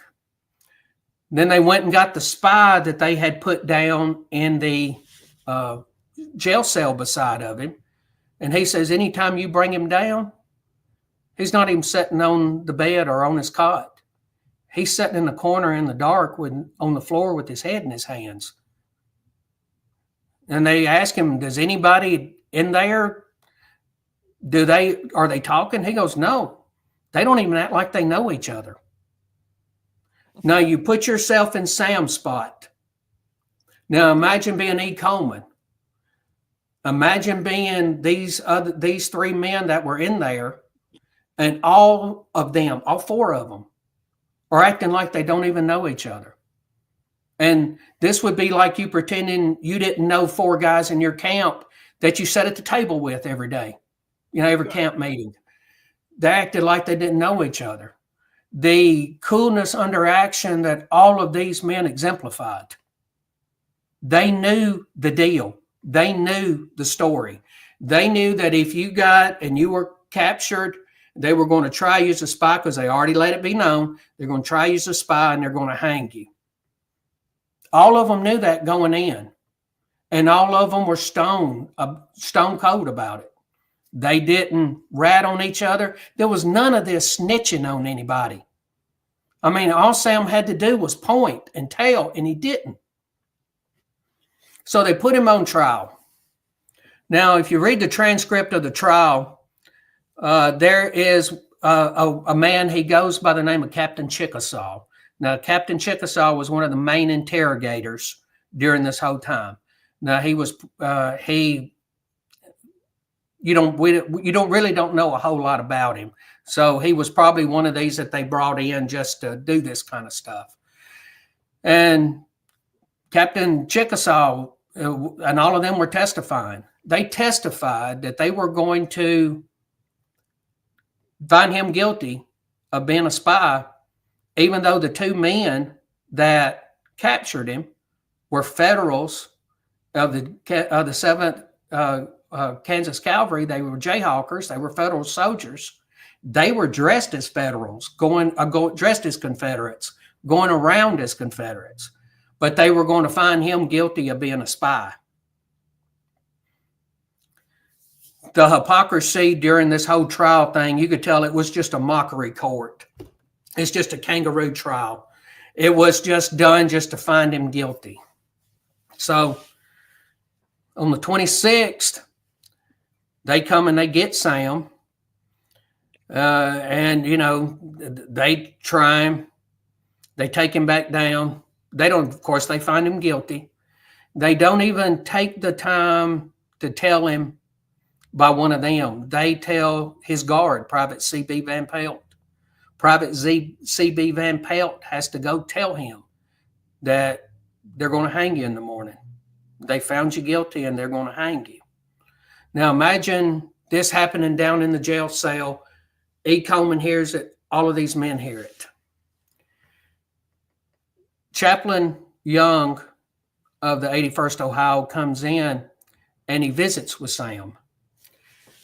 Then they went and got the spy that they had put down in the jail cell beside of him. And he says, anytime you bring him down, he's not even sitting on the bed or on his cot. He's sitting in the corner in the dark on the floor with his head in his hands. And they ask him, does anybody in there, are they talking? He goes, no, they don't even act like they know each other. Now you put yourself in Sam's spot. Now imagine being E. Coleman. Imagine being these three men that were in there, and all of them, all four of them, are acting like they don't even know each other. And this would be like you pretending you didn't know four guys in your camp that you sat at the table with every day, every camp meeting. They acted like they didn't know each other. The coolness under action that all of these men exemplified. They knew the deal. They knew the story. They knew that if you got and you were captured, they were going to try you as a spy because they already let it be known. They're going to try you as a spy and they're going to hang you. All of them knew that going in. And all of them were stone cold about it. They didn't rat on each other. There was none of this snitching on anybody. I mean, all Sam had to do was point and tell, and he didn't. So they put him on trial. Now, if you read the transcript of the trial, there is a man, he goes by the name of Captain Chickasaw. Now, Captain Chickasaw was one of the main interrogators during this whole time. Now, you don't really know a whole lot about him. So he was probably one of these that they brought in just to do this kind of stuff. And Captain Chickasaw and all of them were testifying. They testified that they were going to find him guilty of being a spy, even though the two men that captured him were Federals of the 7th Kansas Cavalry. They were Jayhawkers. They were Federal soldiers. They were dressed as Federals, dressed as Confederates, going around as Confederates. But they were going to find him guilty of being a spy. The hypocrisy during this whole trial thing, you could tell it was just a mockery court. It's just a kangaroo trial. It was just done just to find him guilty. So on the 26th, they come and they get Sam. And, they try him. They take him back down. Of course, they find him guilty. They don't even take the time to tell him by one of them. They tell his guard, Private C.B. Van Pelt. Private C.B. Van Pelt has to go tell him that they're going to hang you in the morning. They found you guilty and they're going to hang you. Now imagine this happening down in the jail cell. E. Coleman hears it. All of these men hear it. Chaplain Young of the 81st Ohio comes in and he visits with Sam.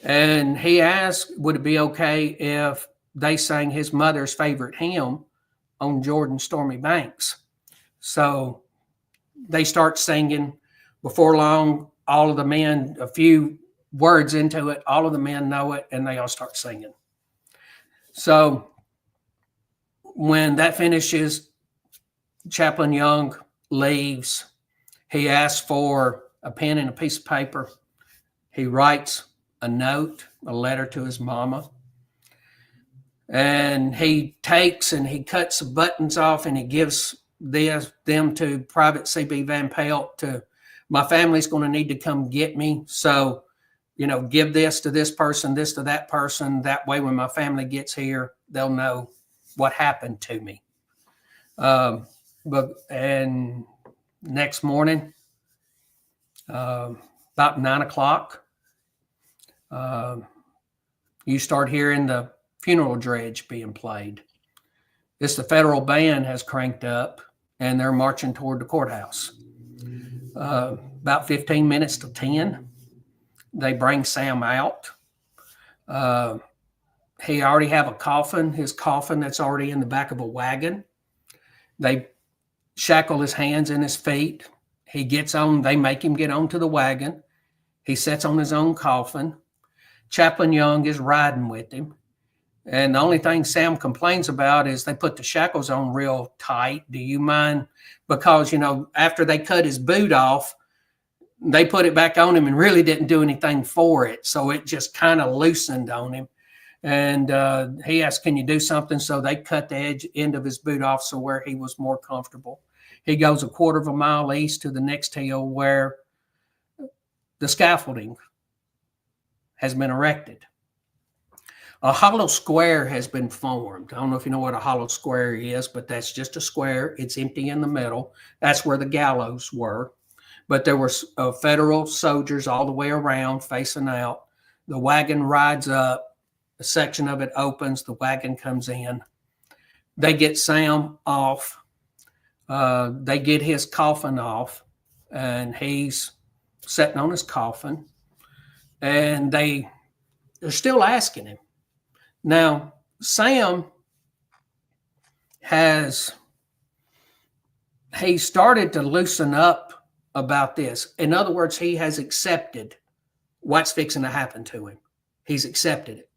And he asks, would it be okay if they sang his mother's favorite hymn on Jordan's Stormy Banks? So they start singing. Before long, all of the men, a few words into it, all of the men know it, and they all start singing. So when that finishes, Chaplain Young leaves. He asks for a pen and a piece of paper. He writes a note, a letter to his mama. And he takes and he cuts the buttons off and he gives them to Private C.B. Van Pelt to, my family's going to need to come get me. So, give this to this person, this to that person. That way, when my family gets here, they'll know what happened to me. And next morning, about 9 o'clock, you start hearing the funeral dredge being played. The federal band has cranked up and they're marching toward the courthouse. About 15 minutes to 10, they bring Sam out. He already have a coffin, his coffin that's already in the back of a wagon. They shackle his hands and his feet. He gets on, they make him get onto the wagon. He sits on his own coffin. Chaplain Young is riding with him. And the only thing Sam complains about is they put the shackles on real tight. Do you mind? Because, after they cut his boot off, they put it back on him and really didn't do anything for it. So it just kind of loosened on him. And he asked, can you do something? So they cut the end of his boot off so where he was more comfortable. He goes a quarter of a mile east to the next hill where the scaffolding has been erected. A hollow square has been formed. I don't know if you know what a hollow square is, but that's just a square. It's empty in the middle. That's where the gallows were. But there were federal soldiers all the way around facing out. The wagon rides up. A section of it opens. The wagon comes in. They get Sam off. They get his coffin off, and he's sitting on his coffin. And they're still asking him. Now, Sam he started to loosen up about this. In other words, he has accepted what's fixing to happen to him. He's accepted it.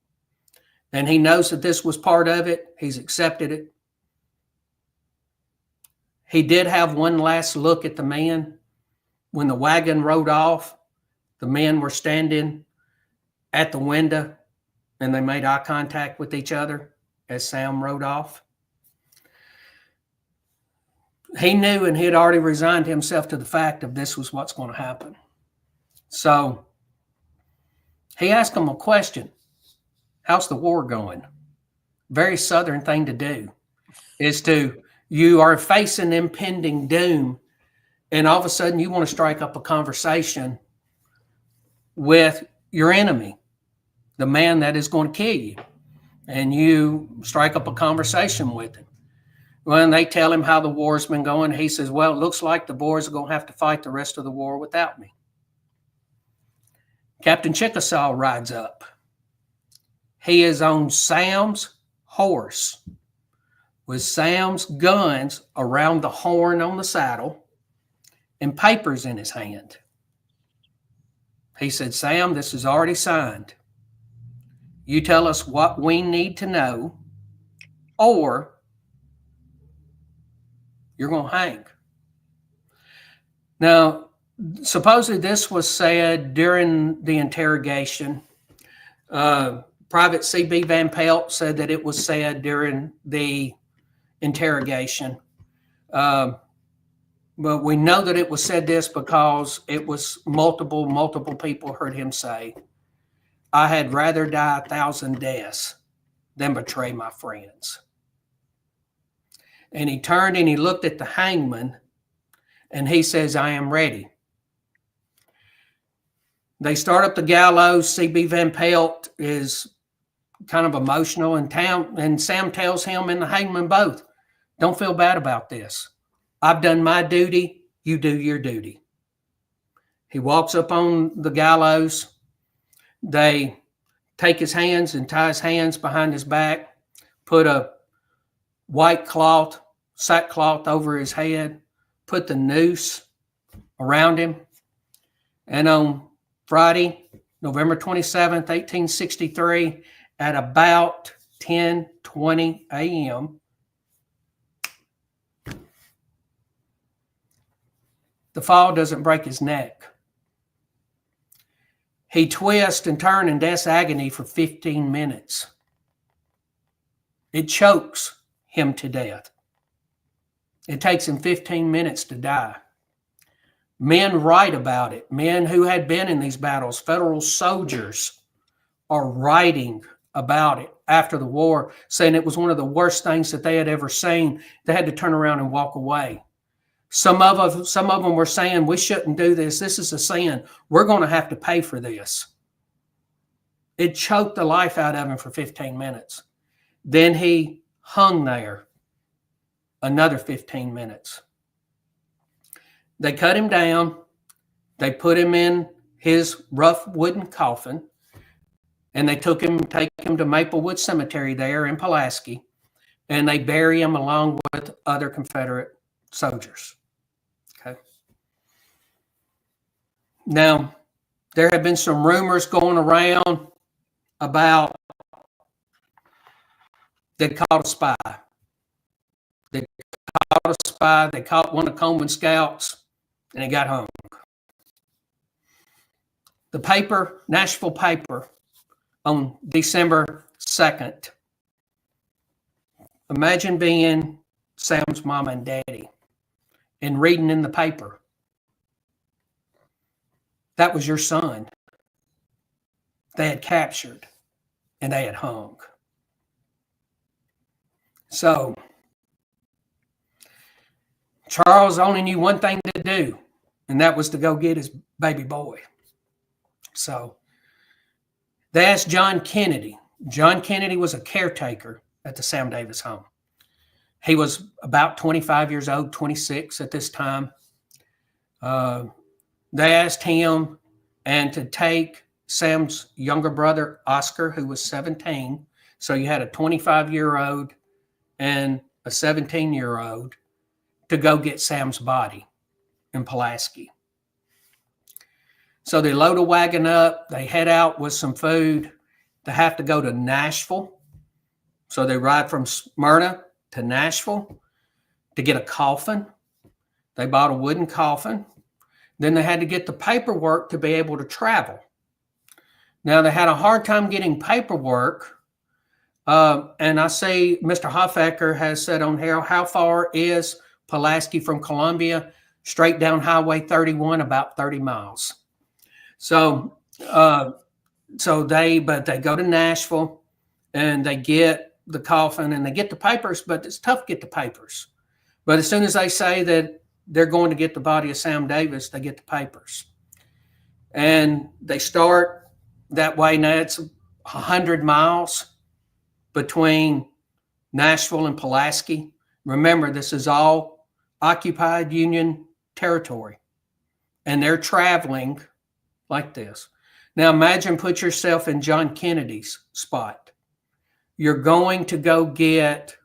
And he knows that this was part of it. He's accepted it. He did have one last look at the men. When the wagon rode off, the men were standing at the window and they made eye contact with each other as Sam rode off. He knew and he had already resigned himself to the fact of this was what's going to happen. So he asked him a question. How's the war going? Very Southern thing to do is you are facing impending doom, and all of a sudden you want to strike up a conversation with your enemy, the man that is going to kill you, and you strike up a conversation with him. When they tell him how the war's been going, he says, well, it looks like the boys are going to have to fight the rest of the war without me. Captain Chickasaw rides up. He is on Sam's horse with Sam's guns around the horn on the saddle and papers in his hand. He said, Sam, this is already signed. You tell us what we need to know, or you're going to hang. Now, supposedly this was said during the interrogation. Private C.B. Van Pelt said that it was said during the interrogation. But we know that it was said this because it was multiple people heard him say, I had rather die 1,000 deaths than betray my friends. And he turned and he looked at the hangman, and he says, "I am ready." They start up the gallows. C.B. Van Pelt is kind of emotional, and Sam tells him and the hangman both, "Don't feel bad about this. I've done my duty. You do your duty." He walks up on the gallows. They take his hands and tie his hands behind his back, put a white cloth, sackcloth over his head, put the noose around him. And on Friday, November 27th, 1863, at about 10:20 a.m., the fall doesn't break his neck. He twists and turns in death's agony for 15 minutes. It chokes him to death. It takes him 15 minutes to die. Men write about it. Men who had been in these battles, Federal soldiers, are writing about it after the war, saying it was one of the worst things that they had ever seen. They had to turn around and walk away. Some of them were saying, "We shouldn't do this. This is a sin. We're going to have to pay for this." It choked the life out of him for 15 minutes. Then he hung there another 15 minutes. They cut him down. They put him in his rough wooden coffin, and they take him to Maplewood Cemetery there in Pulaski, and they bury him along with other Confederate soldiers. Okay. Now, there have been some rumors going around about they caught a spy. They caught a spy. They caught one of Coleman's scouts, and he got hung. The paper, Nashville paper, on December 2nd. Imagine being Sam's mom and daddy and reading in the paper, that was your son. They had captured and they had hung. So Charles only knew one thing to do, and that was to go get his baby boy. So they asked John Kennedy. John Kennedy was a caretaker at the Sam Davis home. He was about 25 years old, 26 at this time. They asked him and to take Sam's younger brother, Oscar, who was 17. So you had a 25-year-old and a 17-year-old to go get Sam's body in Pulaski. So they load a wagon up. They head out with some food. They have to go to Nashville. So they ride from Smyrna to Nashville to get a coffin. They bought a wooden coffin. Then they had to get the paperwork to be able to travel. Now, they had a hard time getting paperwork. And I see Mr. Hoffacker has said on here, how far is Pulaski from Columbia? Straight down Highway 31, about 30 miles. So they go to Nashville and they get the coffin and they get the papers, but it's tough to get the papers. But as soon as they say that they're going to get the body of Sam Davis, they get the papers. And they start that way. Now it's 100 miles between Nashville and Pulaski. Remember, this is all occupied Union territory. And they're traveling like this. Now imagine, put yourself in John Kennedy's spot. You're going to go get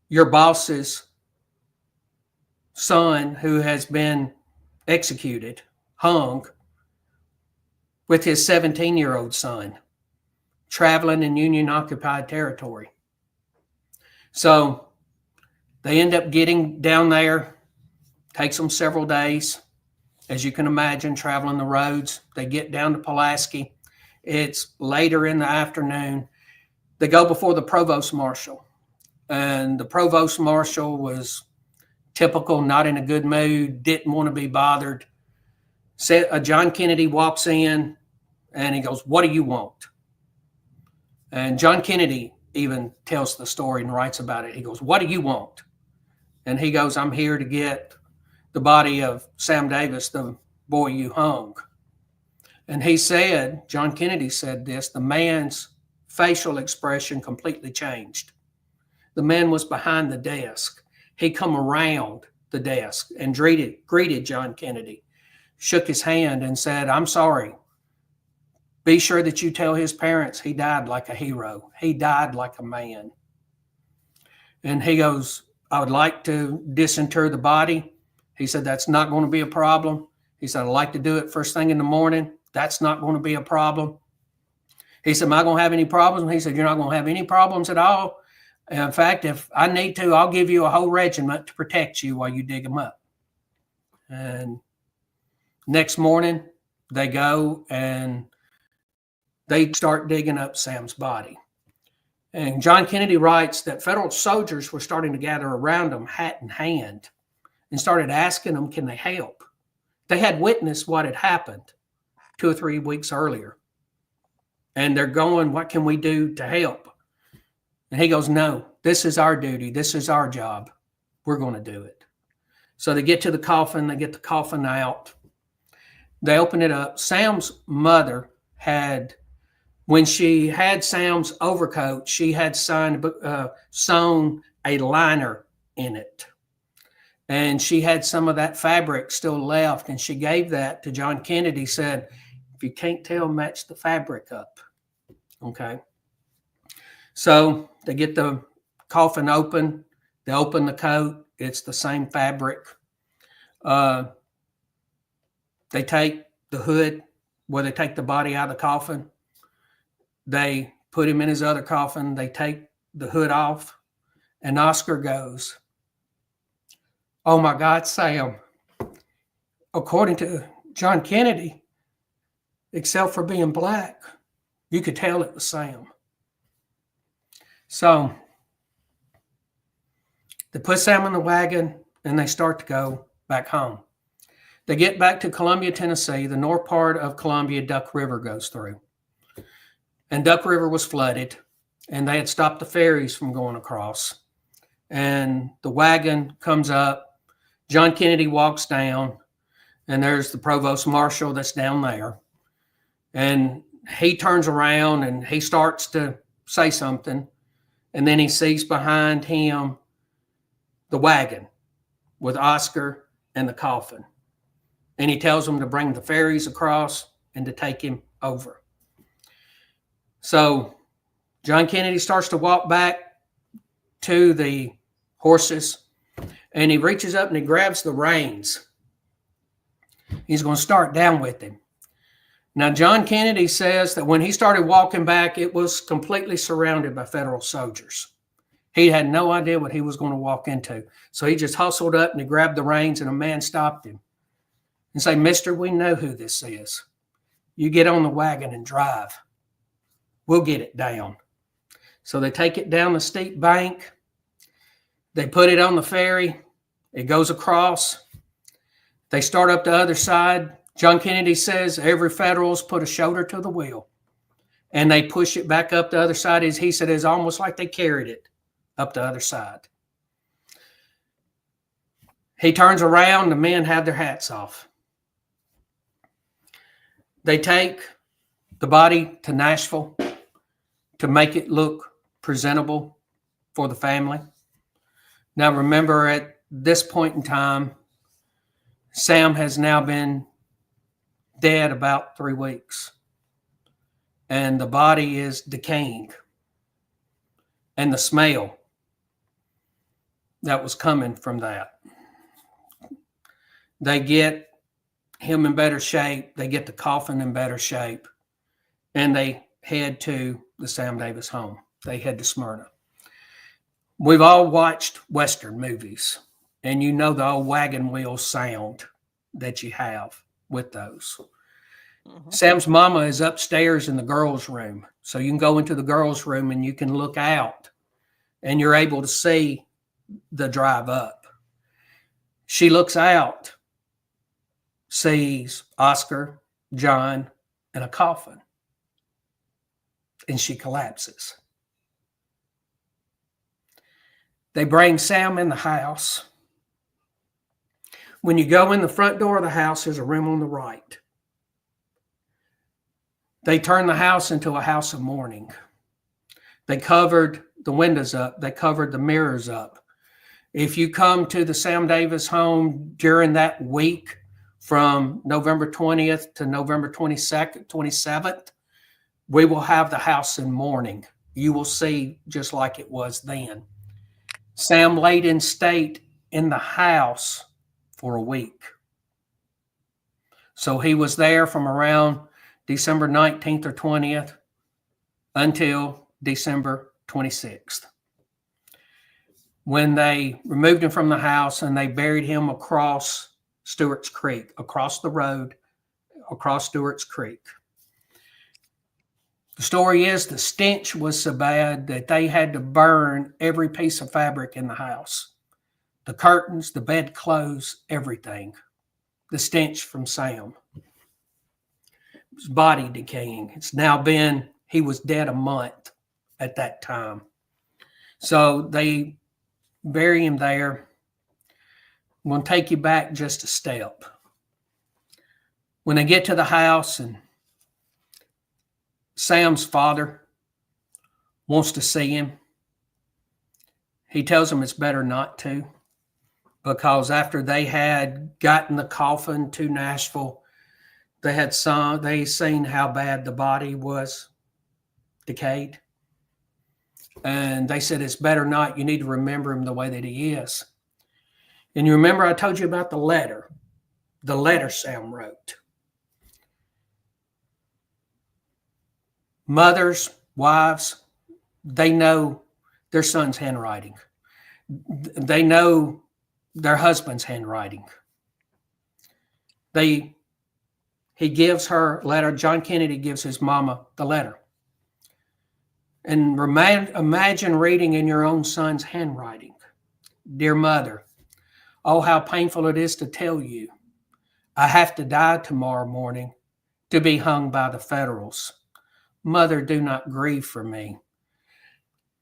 your boss's son who has been executed, hung, with his 17-year-old son, traveling in Union occupied territory. So they end up getting down there. Takes them several days. As you can imagine, traveling the roads. They get down to Pulaski. It's later in the afternoon. They go before the provost marshal. And the provost marshal was typical, not in a good mood, didn't want to be bothered. John Kennedy walks in and he goes, "What do you want?" And John Kennedy even tells the story and writes about it. He goes, "What do you want?" And he goes, "I'm here to get the body of Sam Davis, the boy you hung." And he said, John Kennedy said this, the man's facial expression completely changed. The man was behind the desk. He come around the desk and greeted John Kennedy, shook his hand and said, "I'm sorry. Be sure that you tell his parents he died like a hero. He died like a man." And he goes, "I would like to disinter the body." He said, "That's not going to be a problem." He said, "I'd like to do it first thing in the morning. That's not going to be a problem." He said, "Am I going to have any problems?" And he said, "You're not going to have any problems at all. In fact, if I need to, I'll give you a whole regiment to protect you while you dig them up." And next morning, they go and they start digging up Sam's body. And John Kennedy writes that Federal soldiers were starting to gather around him, hat in hand, and started asking him, can they help? They had witnessed what had happened 2 or 3 weeks earlier. And they're going, what can we do to help? And he goes, no, this is our duty. This is our job. We're going to do it. So they get to the coffin. They get the coffin out. They open it up. Sam's mother had, when she had Sam's overcoat, she had sewn a liner in it. And she had some of that fabric still left. And she gave that to John Kennedy, said, if you can't tell, match the fabric up. Okay. So they get the coffin open. They open the coat. It's the same fabric. They take the hood where they take the body out of the coffin. They put him in his other coffin. They take the hood off. And Oscar goes, oh my God, Sam. According to John Kennedy, except for being black, you could tell it was Sam. So they put Sam in the wagon and they start to go back home. They get back to Columbia, Tennessee. The north part of Columbia, Duck River goes through. And Duck River was flooded, and they had stopped the ferries from going across. And the wagon comes up. John Kennedy walks down, and there's the provost marshal that's down there. And he turns around, and he starts to say something. And then he sees behind him the wagon with Oscar and the coffin. And he tells them to bring the ferries across and to take him over. So John Kennedy starts to walk back to the horses, and he reaches up and he grabs the reins. He's going to start down with him. Now, John Kennedy says that when he started walking back, it was completely surrounded by Federal soldiers. He had no idea what he was going to walk into. So he just hustled up and he grabbed the reins, and a man stopped him and said, "Mister, we know who this is. You get on the wagon and drive. We'll get it down." So they take it down the steep bank. They put it on the ferry. It goes across. They start up the other side. John Kennedy says every Federal's put a shoulder to the wheel, and they push it back up the other side. As he said, it's almost like they carried it up the other side. He turns around. The men have their hats off. They take the body to Nashville to make it look presentable for the family. Now, remember, at this point in time, Sam has now been dead about 3 weeks, and the body is decaying, and the smell that was coming from that. They get him in better shape. They get the coffin in better shape, and they head to the Sam Davis home. They head to Smyrna. We've all watched Western movies, and you know the old wagon wheel sound that you have with those. Mm-hmm. Sam's mama is upstairs in the girls' room. So you can go into the girls' room and you can look out, and you're able to see the drive up. She looks out, sees Oscar, John, and a coffin, and she collapses. They bring Sam in the house. When you go in the front door of the house, there's a room on the right. They turned the house into a house of mourning. They covered the windows up. They covered the mirrors up. If you come to the Sam Davis home during that week from November 20th to November 22nd, 27th, we will have the house in mourning. You will see just like it was then. Sam laid in state in the house for a week. So he was there from around December 19th or 20th until December 26th. When they removed him from the house and they buried him across Stewart's Creek, across the road, across Stewart's Creek. The story is the stench was so bad that they had to burn every piece of fabric in the house. The curtains, the bedclothes, everything. The stench from Sam. His body decaying. It's now been, he was dead a month at that time. So they bury him there. I'm going to take you back just a step. When they get to the house and Sam's father wants to see him, he tells him it's better not to, because after they had gotten the coffin to Nashville, they seen how bad the body was decayed. And they said, it's better not. You need to remember him the way that he is. And you remember I told you about the letter Sam wrote. Mothers, wives, they know their son's handwriting. They know their husband's handwriting. He gives her a letter. John Kennedy gives his mama the letter. And imagine reading in your own son's handwriting. Dear mother, oh, how painful it is to tell you. I have to die tomorrow morning to be hung by the Federals. Mother, do not grieve for me.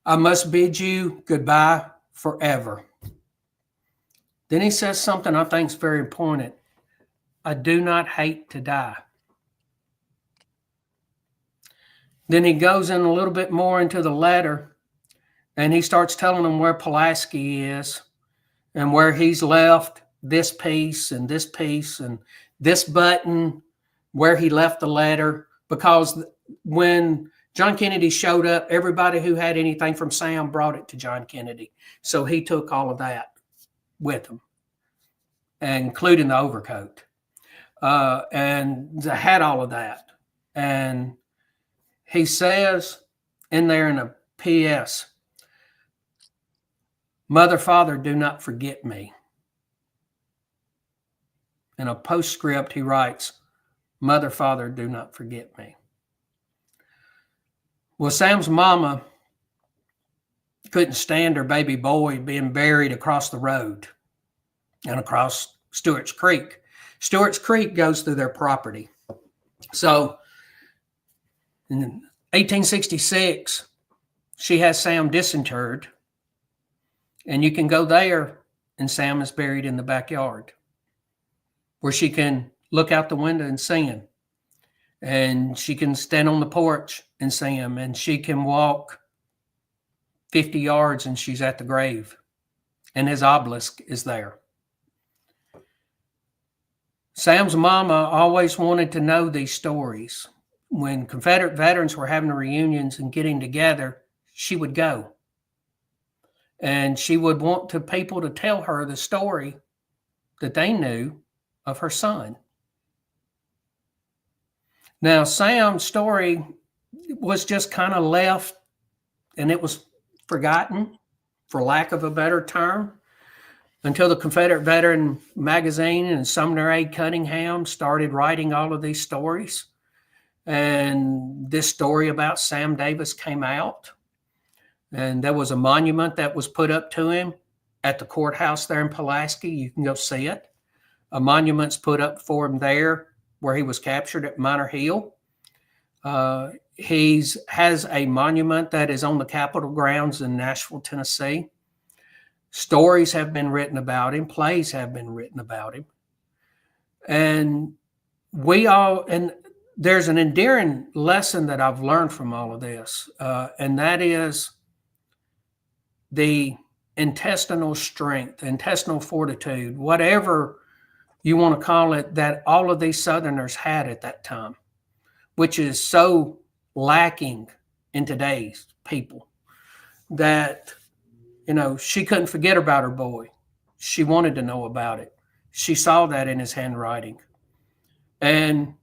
I must bid you goodbye forever. Then he says something I think is very important. I do not hate to die. Then he goes in a little bit more into the letter, and he starts telling them where Pulaski is and where he's left this piece and this button, where he left the letter. Because when John Kennedy showed up, everybody who had anything from Sam brought it to John Kennedy. So he took all of that with him, including the overcoat. And they had all of that. And he says in there in a P.S., Mother, Father, do not forget me. In a postscript, he writes, Mother, Father, do not forget me. Well, Sam's mama couldn't stand her baby boy being buried across the road and across Stewart's Creek. Stewart's Creek goes through their property. So in 1866, she has Sam disinterred, and you can go there, and Sam is buried in the backyard where she can look out the window and see him. And she can stand on the porch and see him, and she can walk 50 yards and she's at the grave, and his obelisk is there. Sam's mama always wanted to know these stories. When Confederate veterans were having reunions and getting together, she would go. And she would want people to tell her the story that they knew of her son. Now, Sam's story was just kind of left, and it was forgotten, for lack of a better term, until the Confederate Veteran Magazine and Sumner A. Cunningham started writing all of these stories. And this story about Sam Davis came out. And there was a monument that was put up to him at the courthouse there in Pulaski. You can go see it. A monument's put up for him there where he was captured at Minor Hill. He has a monument that is on the Capitol grounds in Nashville, Tennessee. Stories have been written about him. Plays have been written about him. And and there's an endearing lesson that I've learned from all of this, and that is the intestinal strength, intestinal fortitude, whatever you want to call it, that all of these Southerners had at that time, which is so lacking in today's people. That, she couldn't forget about her boy. She wanted to know about it. She saw that in his handwriting. And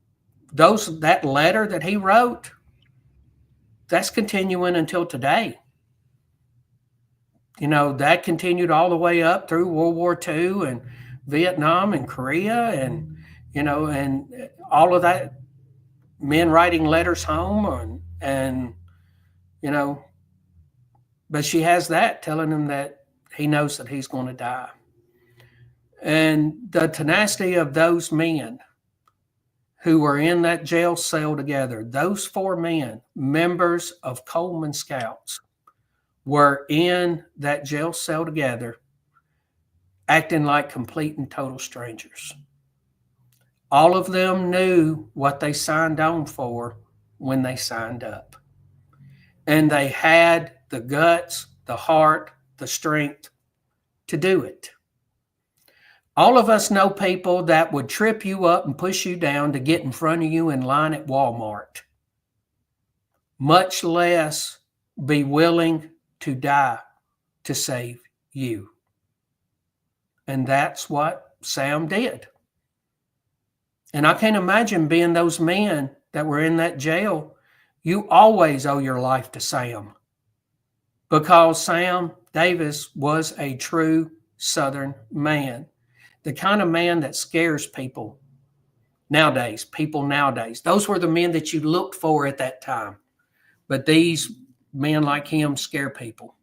that letter that he wrote, that's continuing until today. That continued all the way up through World War II and Vietnam and Korea and all of that, men writing letters home and but she has that telling him that he knows that he's going to die. And the tenacity of those men who were in that jail cell together, those 4 men, members of Coleman Scouts, were in that jail cell together, acting like complete and total strangers. All of them knew what they signed on for when they signed up. And they had the guts, the heart, the strength to do it. All of us know people that would trip you up and push you down to get in front of you in line at Walmart, much less be willing to die to save you. And that's what Sam did. And I can't imagine being those men that were in that jail. You always owe your life to Sam, because Sam Davis was a true Southern man, the kind of man that scares people nowadays. Those were the men that you looked for at that time. But these men like him scare people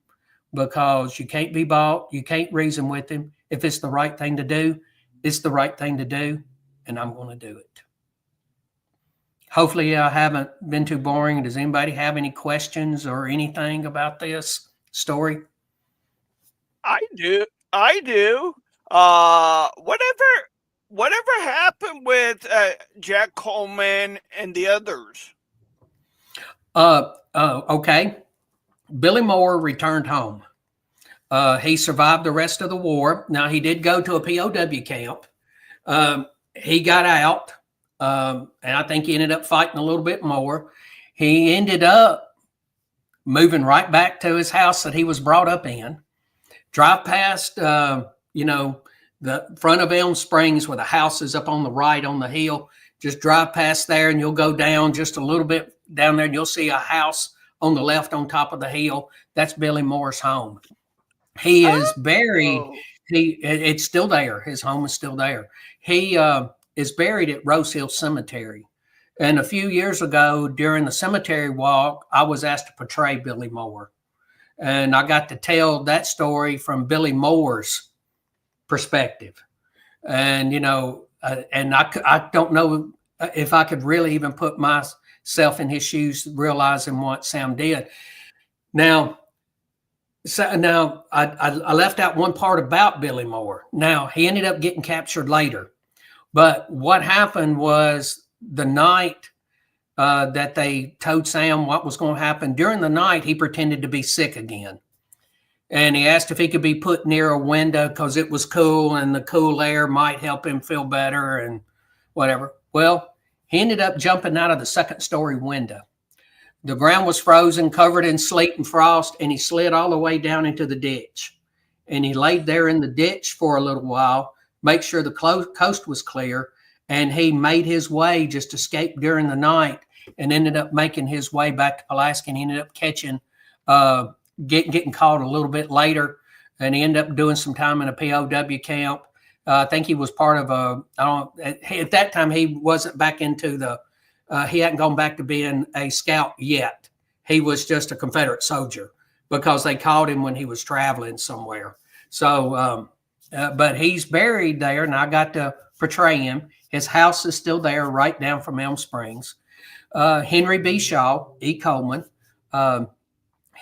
because you can't be bought. You can't reason with him. If it's the right thing to do, it's the right thing to do, and I'm going to do it. Hopefully I haven't been too boring. Does anybody have any questions or anything about this story? I do. Whatever happened with Jack Coleman and the others? Okay. Billy Moore returned home. He survived the rest of the war. Now, he did go to a POW camp. He got out, and I think he ended up fighting a little bit more. He ended up moving right back to his house that he was brought up in. Drive past, the front of Elm Springs where the house is up on the right on the hill. Just drive past there and you'll go down just a little bit down there and you'll see a house on the left on top of the hill. That's Billy Moore's home. He is buried. It's still there. His home is still there. He is buried at Rose Hill Cemetery. And a few years ago during the cemetery walk, I was asked to portray Billy Moore. And I got to tell that story from Billy Moore's perspective. And, and I don't know if I could really even put myself in his shoes, realizing what Sam did. Now I left out one part about Billy Moore. Now, he ended up getting captured later. But what happened was the night that they told Sam what was going to happen, during the night, he pretended to be sick again. And he asked if he could be put near a window because it was cool and the cool air might help him feel better and whatever. Well, he ended up jumping out of the second-story window. The ground was frozen, covered in sleet and frost, and he slid all the way down into the ditch. And he laid there in the ditch for a little while, make sure the coast was clear, and he made his way, just escaped during the night, and ended up making his way back to Pulaski. And he ended up catching, getting caught a little bit later, and he ended up doing some time in a POW camp. I think he was part of at that time he wasn't back into he hadn't gone back to being a scout yet. He was just a Confederate soldier because they caught him when he was traveling somewhere. So, but he's buried there, and I got to portray him. His house is still there, right down from Elm Springs. Henry B. Shaw, E. Coleman,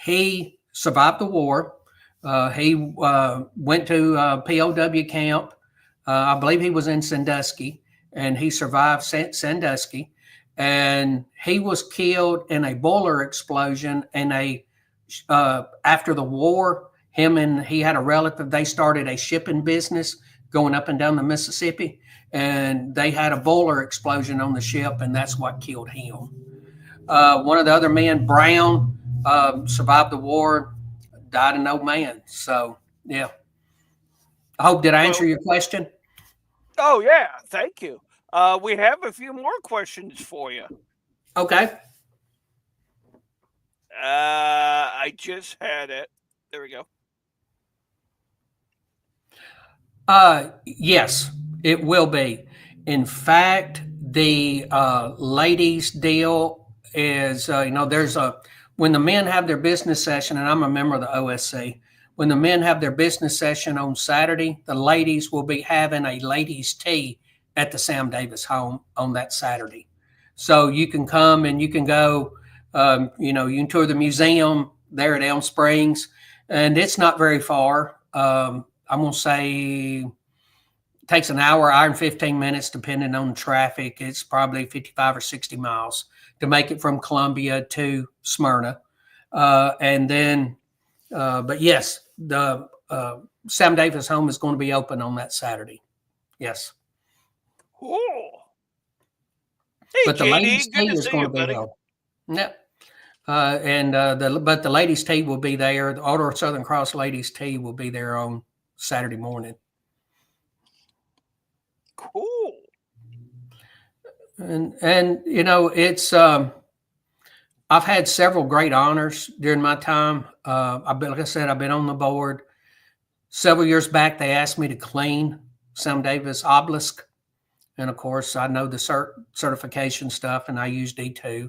he survived the war. He went to POW camp. I believe he was in Sandusky, and he survived Sandusky. And he was killed in a boiler explosion in a after the war. Him and he had a relative. They started a shipping business going up and down the Mississippi, and they had a boiler explosion on the ship, and that's what killed him. One of the other men, Brown, survived the war, died an old man. So yeah, I hope did I answer Well, your question? oh yeah, thank you. We have a few more questions for you. Okay. I just had it. There we go. Yes, it will be. In fact, the ladies' deal is, there's when the men have their business session, and I'm a member of the OSC, when the men have their business session on Saturday, the ladies will be having a ladies' tea at the Sam Davis home on that Saturday. So you can come and you can go, you can tour the museum there at Elm Springs, and it's not very far. I'm going to say it takes an hour and 15 minutes, depending on traffic. It's probably 55 or 60 miles to make it from Columbia to Smyrna. And then, but yes, the Sam Davis home is going to be open on that Saturday. Yes. Cool. Hey, But the JD, ladies' good tea to is see going you, to be buddy. there. Yep. But the ladies' tea will be there. The Order of Southern Cross ladies' tea will be there on Saturday morning. Cool. And it's I've had several great honors during my time. Like I said, I've been on the board. Several years back, they asked me to clean Sam Davis obelisk, and of course, I know the certification stuff, and I use D2,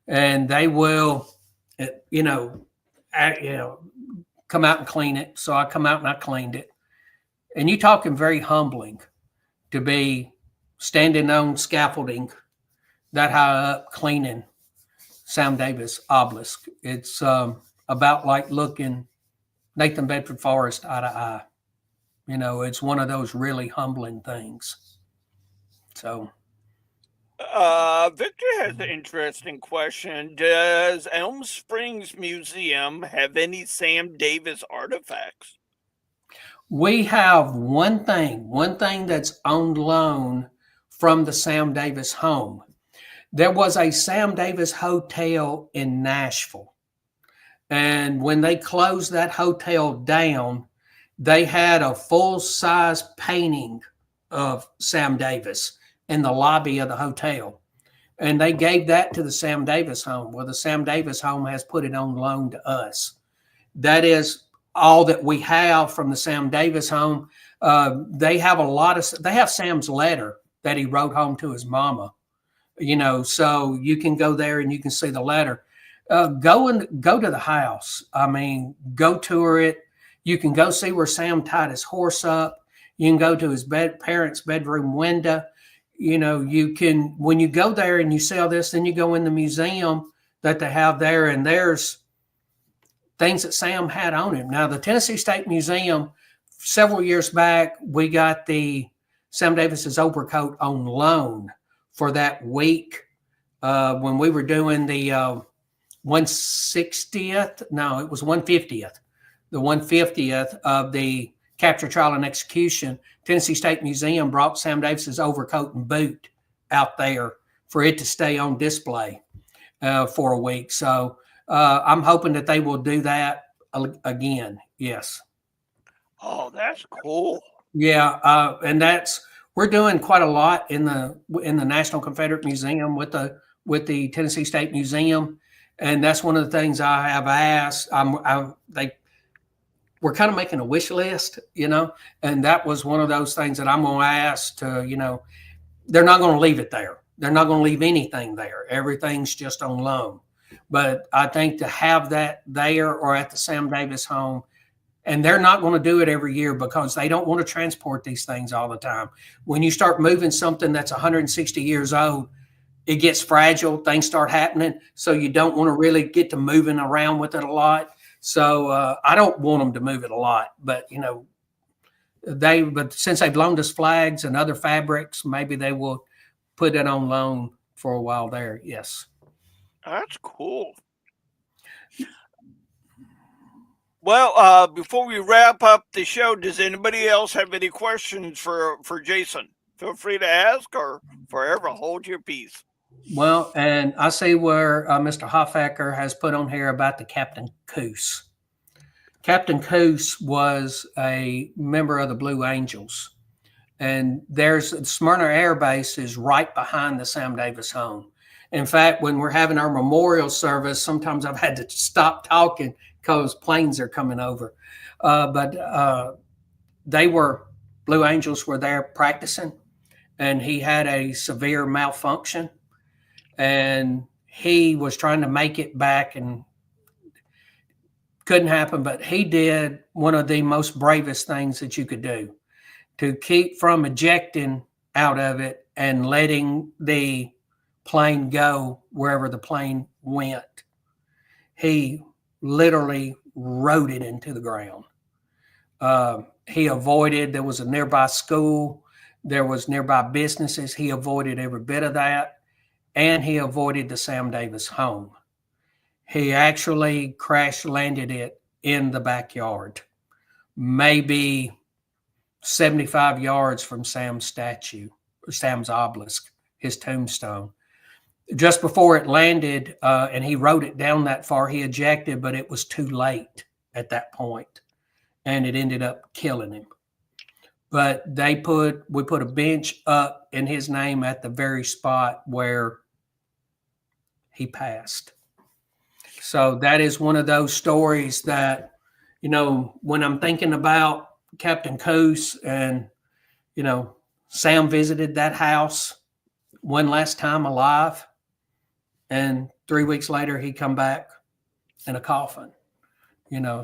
and they will, you know, come out and clean it. So I come out and I cleaned it. And you talking very humbling to be standing on scaffolding that high up cleaning Sam Davis obelisk. It's about like looking Nathan Bedford Forrest eye to eye. It's one of those really humbling things. So, Victor has an interesting question. Does Elm Springs Museum have any Sam Davis artifacts? we have one thing that's on loan from the Sam Davis home. There was a Sam Davis hotel in Nashville. And when they closed that hotel down, they had a full size painting of Sam Davis in the lobby of the hotel. And they gave that to the Sam Davis home. Well, the Sam Davis home has put it on loan to us. That is all that we have from the Sam Davis home. They have they have Sam's letter that he wrote home to his mama, so you can go there and you can see the letter. Go to the house. I mean, go tour it. You can go see where Sam tied his horse up. You can go to his parents' bedroom window. You can, when you go there and you see all this, then you go in the museum that they have there, and there's things that Sam had on him. Now, the Tennessee State Museum, several years back, we got the Sam Davis's overcoat on loan for that week when we were doing the 160th. No, it was 150th. The 150th of the capture, trial, and execution. Tennessee State Museum brought Sam Davis's overcoat and boot out there for it to stay on display for a week. So I'm hoping that they will do that again. Yes. Oh, that's cool. Yeah, and we're doing quite a lot in the National Confederate Museum with the Tennessee State Museum, and that's one of the things I have asked. We're kind of making a wish list, and that was one of those things that I'm going to ask to, they're not going to leave it there. They're not going to leave anything there. Everything's just on loan. But I think to have that there or at the Sam Davis home, and they're not going to do it every year because they don't want to transport these things all the time. When you start moving something that's 160 years old, it gets fragile, things start happening. So you don't want to really get to moving around with it a lot. So I don't want them to move it a lot, but but since they've loaned us flags and other fabrics, maybe they will put it on loan for a while there. Yes. That's cool. Well, before we wrap up the show, does anybody else have any questions for Jason? Feel free to ask or forever hold your peace. Well, and I see where Mr. Hoffacker has put on here about the Captain Coos. Captain Coos was a member of the Blue Angels, and there's Smyrna Air Base is right behind the Sam Davis home. In fact, when we're having our memorial service, sometimes I've had to stop talking because planes are coming over. But they were, Blue Angels were there practicing, and he had a severe malfunction, and he was trying to make it back and couldn't happen. But he did one of the most bravest things that you could do to keep from ejecting out of it and letting the plane go wherever the plane went. He literally rode it into the ground. He avoided, there was a nearby school, there was nearby businesses. He avoided every bit of that, and he avoided the Sam Davis home. He actually crash landed it in the backyard, maybe 75 yards from Sam's statue, Sam's obelisk, his tombstone. Just before it landed, and he rode it down that far, he ejected, but it was too late at that point, and it ended up killing him. But we put a bench up in his name at the very spot where he passed. So that is one of those stories that, when I'm thinking about Captain Coos and, Sam visited that house one last time alive, and 3 weeks later he come back in a coffin.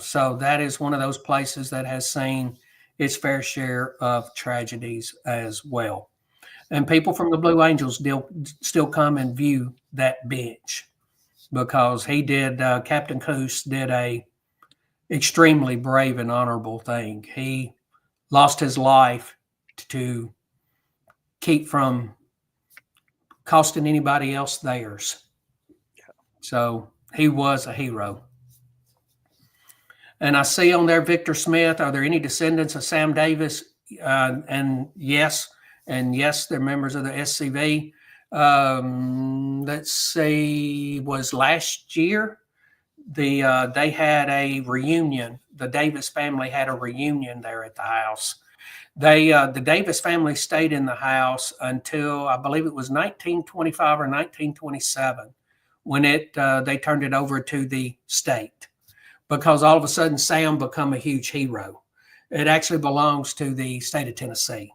So that is one of those places that has seen its fair share of tragedies as well. And people from the Blue Angels still come and view that bench because Captain Coos did a extremely brave and honorable thing. He lost his life to keep from costing anybody else theirs. So he was a hero. And I see on there, Victor Smith, are there any descendants of Sam Davis? And yes, they're members of the SCV. Let's see, was last year, they had a reunion. The Davis family had a reunion there at the house. The Davis family stayed in the house until I believe it was 1925 or 1927 when they turned it over to the state, because all of a sudden Sam became a huge hero. It actually belongs to the state of Tennessee.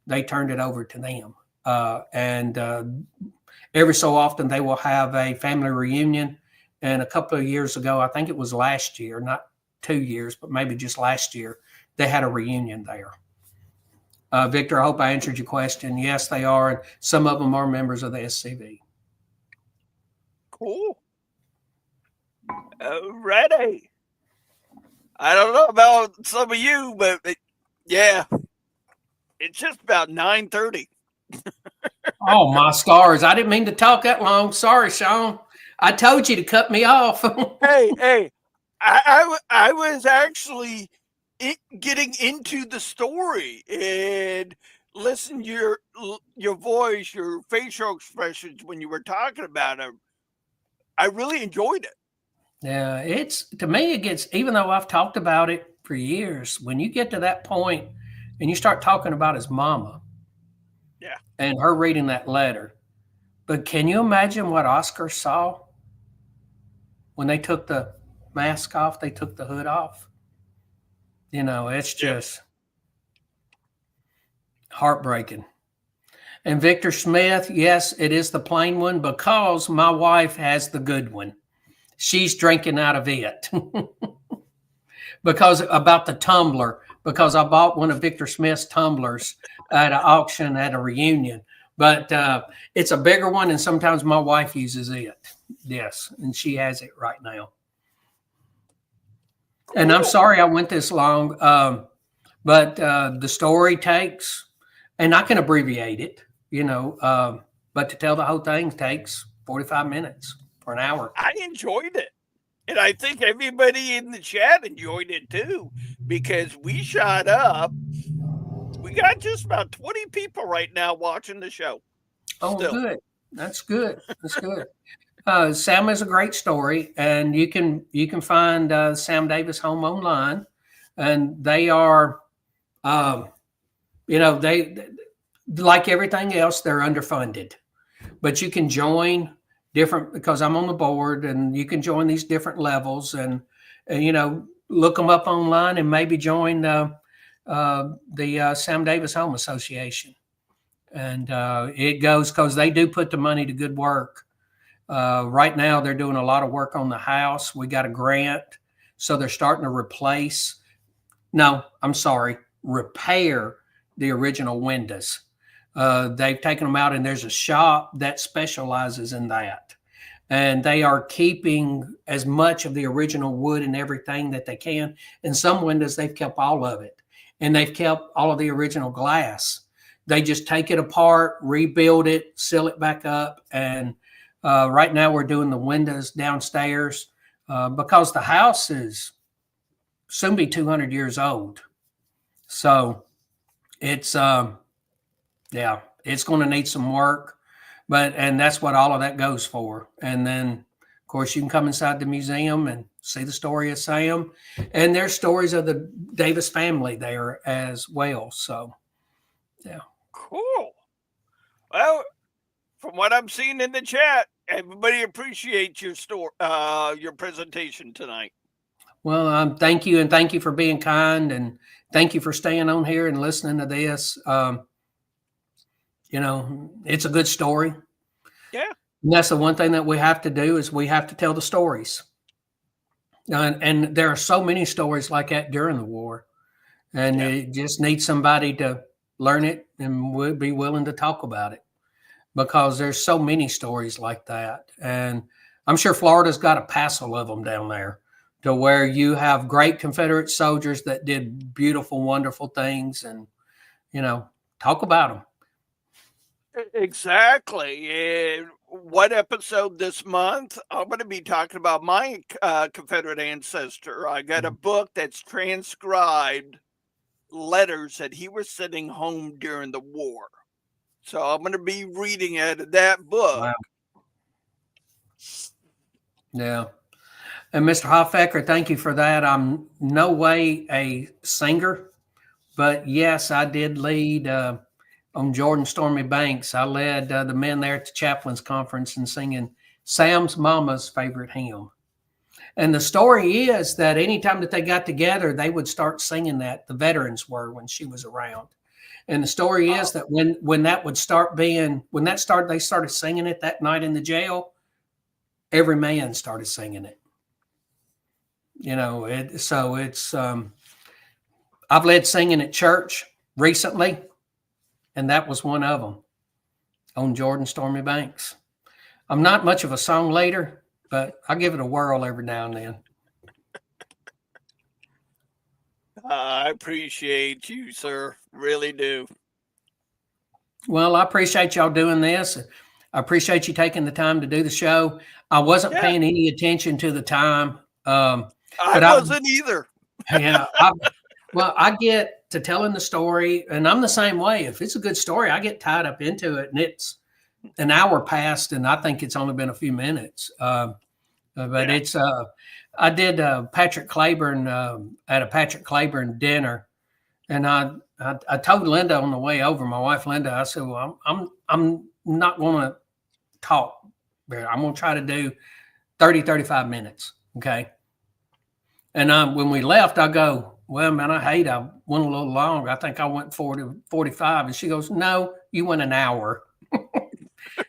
They turned it over to them. And every so often they will have a family reunion. And a couple of years ago, I think it was last year, not 2 years, but maybe just last year, they had a reunion there. Victor, I hope I answered your question. Yes, they are. And some of them are members of the SCV. Cool. Ready. I don't know about some of you, but yeah, it's just about 9:30. Oh, my stars. I didn't mean to talk that long. Sorry, Sean. I told you to cut me off. Hey, I was actually getting into the story and listen to your voice, your facial expressions when you were talking about it. I really enjoyed it. Yeah, to me, it gets, even though I've talked about it for years, when you get to that point and you start talking about his mama, yeah, and her reading that letter. But can you imagine what Oscar saw when they took the mask off, they took the hood off? It's just heartbreaking. And Victor Smith, yes, it is the plain one because my wife has the good one. She's drinking out of it. Because about the tumbler, because I bought one of Victor Smith's tumblers at an auction at a reunion. But it's a bigger one, and sometimes my wife uses it. Yes, and she has it right now. And I'm Cool. sorry I went this long, but the story takes, and I can abbreviate it, but to tell the whole thing takes 45 minutes or an hour. I enjoyed it. And I think everybody in the chat enjoyed it too, because we shot up. We got just about 20 people right now watching the show Oh, still. good. That's good. That's good. Sam is a great story, and you can find Sam Davis Home online, and they are, um, they like everything else, they're underfunded, but you can join different because I'm on the board, and you can join these different levels, and look them up online, and maybe join the Sam Davis Home Association, and it goes because they do put the money to good work. Right now, they're doing a lot of work on the house. We got a grant, so they're starting to replace. No, I'm sorry, repair the original windows. They've taken them out, and there's a shop that specializes in that. And they are keeping as much of the original wood and everything that they can. In some windows, they've kept all of it, and they've kept all of the original glass. They just take it apart, rebuild it, seal it back up, and right now we're doing the windows downstairs because the house is soon be 200 years old. So it's yeah, it's going to need some work, and that's what all of that goes for. And then, of course, you can come inside the museum and see the story of Sam, and there's stories of the Davis family there as well. So yeah. Cool. Well, from what I'm seeing in the chat, everybody appreciates your presentation tonight. Well, thank you, and thank you for being kind, and thank you for staying on here and listening to this. It's a good story. Yeah. And that's the one thing that we have to do is we have to tell the stories. And there are so many stories like that during the war, and Yeah. it just needs somebody to learn it and would be willing to talk about it because there's so many stories like that. And I'm sure Florida's got a passel of them down there to where you have great Confederate soldiers that did beautiful, wonderful things, and talk about them. Exactly. And one episode this month, I'm going to be talking about my Confederate ancestor. I got a book that's transcribed letters that he was sending home during the war. So I'm going to be reading out of that book. Wow. Yeah. And Mr. Hoffecker, thank you for that. I'm no way a singer, but yes, I did lead on Jordan Stormy Banks. I led the men there at the chaplain's conference and singing Sam's mama's favorite hymn. And the story is that anytime that they got together, they would start singing that. The veterans were when she was around. And the story is that when that would start being, when that started, they started singing it that night in the jail. Every man started singing it. So it's I've led singing at church recently, and that was one of them on Jordan Stormy Banks. I'm not much of a song leader, but I give it a whirl every now and then. I appreciate you, sir. Really do. Well, I appreciate y'all doing this. I appreciate you taking the time to do the show. I wasn't Yeah, paying any attention to the time, I but wasn't either. yeah, I get to telling the story, and I'm the same way. If it's a good story, I get tied up into it, and it's an hour passed, and I think it's only been a few minutes. But Yeah. it's I did Patrick Claiborne at a Patrick Claiborne dinner, and I told Linda on the way over, my wife Linda, I said, "Well, I'm not going to talk. I'm going to try to do 30, 35 minutes, okay?" And when we left, I go, "Well, man, I went a little long. I think I went 40, 45." And she goes, "No, you went an hour."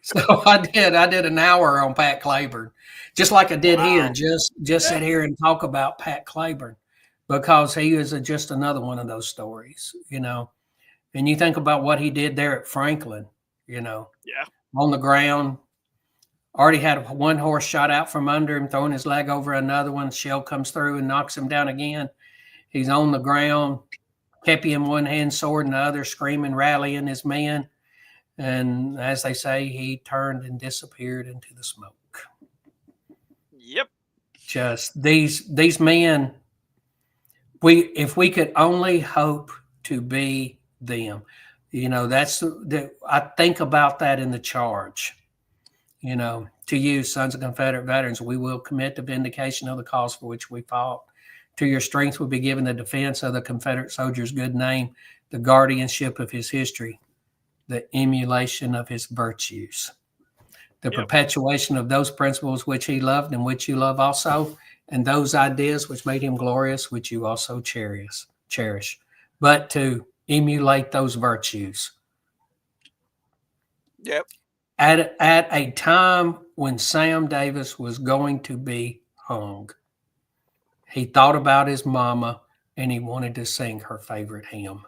So I did an hour on Pat Claiborne, just like I did here. Wow. Just Yeah. sit here and talk about Pat Claiborne because he is just another one of those stories, And you think about what he did there at Franklin, Yeah. on the ground, already had one horse shot out from under him, throwing his leg over another one. Shell comes through and knocks him down again. He's on the ground, kepi in one hand, sword in the other, screaming, rallying his men. And as they say, he turned and disappeared into the smoke. Yep. Just these men, if we could only hope to be them, I think about that in the charge. To you, sons of Confederate veterans, we will commit to vindication of the cause for which we fought. To your strength will be given the defense of the Confederate soldier's good name, the guardianship of his history, the emulation of his virtues, the perpetuation of those principles which he loved and which you love also, and those ideas which made him glorious, which you also cherish. But to emulate those virtues. Yep. At a time when Sam Davis was going to be hung, he thought about his mama and he wanted to sing her favorite hymn.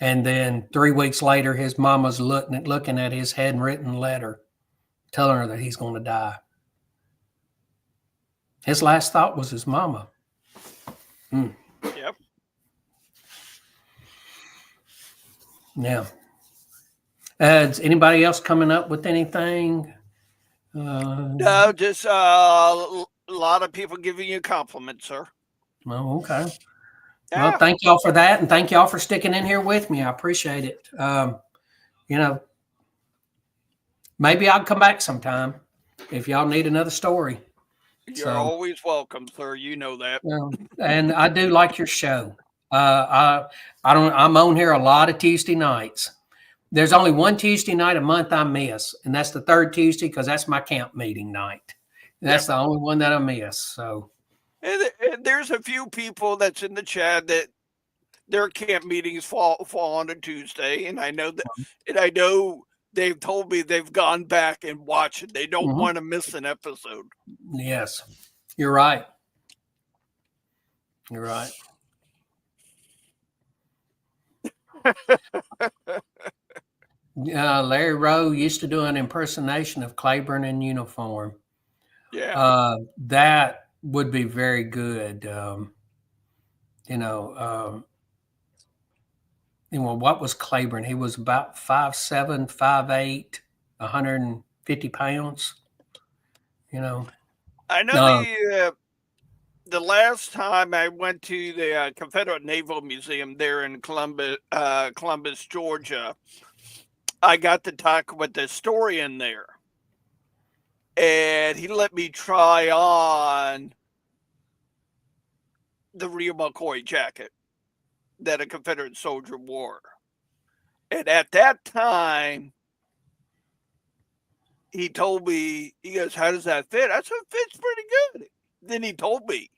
And then 3 weeks later, his mama's looking at his handwritten letter, telling her that he's going to die. His last thought was his mama. Yep. Yeah. Is anybody else coming up with anything? No, just a lot of people giving you compliments, sir. Oh, okay. Yeah. Well, thank y'all for that, and thank y'all for sticking in here with me. I appreciate it. Maybe I'll come back sometime if y'all need another story. You're always welcome, sir. You know that. And I do like your show. I'm on here a lot of Tuesday nights. There's only one Tuesday night a month I miss, and that's the third Tuesday because that's my camp meeting night. And that's the only one that I miss. So. And there's a few people that's in the chat that their camp meetings fall on a Tuesday, and I know that, and I know they've told me they've gone back and watched it. They don't want to miss an episode. Yes, you're right. You're right. Larry Rowe used to do an impersonation of Claiborne in uniform. Yeah. That would be very good. What was Claiborne? He was about 5'7", 5'8", 150 pounds. I know the last time I went to the Confederate Naval Museum there in Columbus, Georgia, I got to talk with the historian there. And he let me try on the real McCoy jacket that a Confederate soldier wore. And at that time, he told me, he goes, "How does that fit?" I said, "It fits pretty good." Then he told me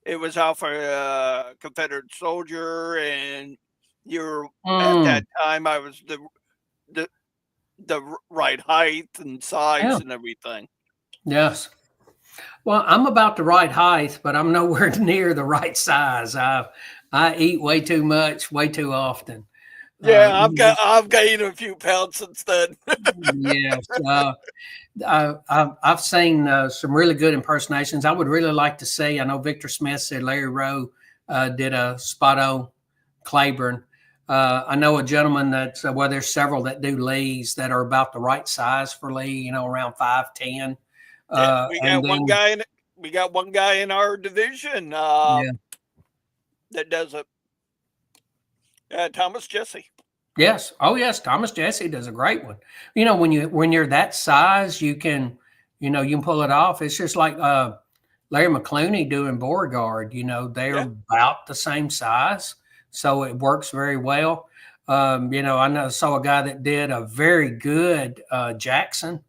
it was out for a Confederate soldier, and at that time I was the right height and size and everything. Yes. Well, I'm about the right height, but I'm nowhere near the right size. I eat way too much, way too often. Yeah, I've gained a few pounds since then. Yes. I've seen some really good impersonations. I would really like to see. I know Victor Smith said Larry Rowe did a spot on Claiborne. I know a gentleman there's several that do Lee's that are about the right size for Lee. Around 5'10". We got one guy in our division that does it. Thomas Jesse. Yes. Oh, yes. Thomas Jesse does a great one. When you're that size, you can pull it off. It's just like Larry McClooney doing Beauregard. They're about the same size, so it works very well. I saw a guy that did a very good Jackson,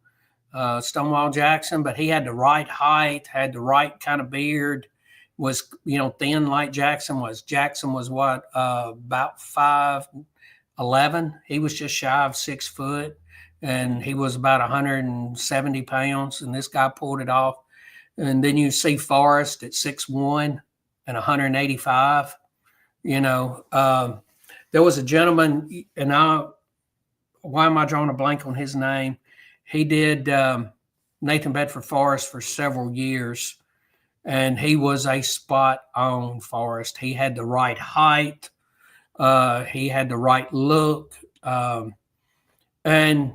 Stonewall Jackson, but he had the right height, had the right kind of beard, was thin like Jackson was. Jackson was what about 5'11". He was just shy of 6 foot, and he was about 170 pounds. And this guy pulled it off. And then you see Forrest at 6'1" and 185. There was a gentleman, and why am I drawing a blank on his name? He did Nathan Bedford Forrest for several years, and he was a spot on Forrest. He had the right height, he had the right look, and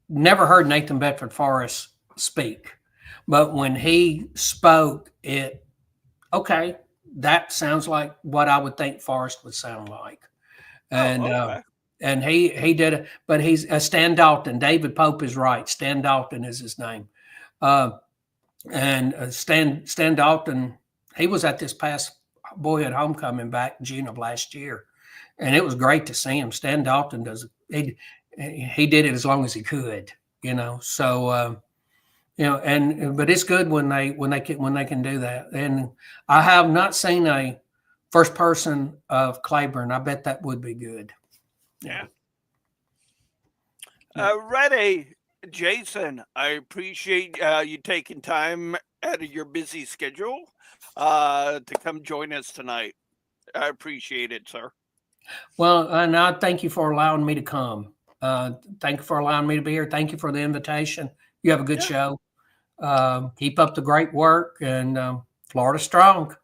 never heard Nathan Bedford Forrest speak. But when he spoke, okay, that sounds like what I would think Forrest would sound like. And Oh, okay. and he did it, but he's Stan Dalton. David Pope is right. Stan Dalton is his name. Uh, and Stan Dalton, he was at this past boyhood homecoming back in June of last year, and it was great to see him. Stan Dalton he did it as long as he could, So and but it's good when they can do that. And I have not seen a first person of Claiborne. I bet that would be good. Yeah. Ready, Jason. I appreciate you taking time out of your busy schedule to come join us tonight. I appreciate it, sir. Well, and I thank you for allowing me to come. Thank you for allowing me to be here. Thank you for the invitation. You have a good Yeah, show. Keep up the great work, and Florida strong.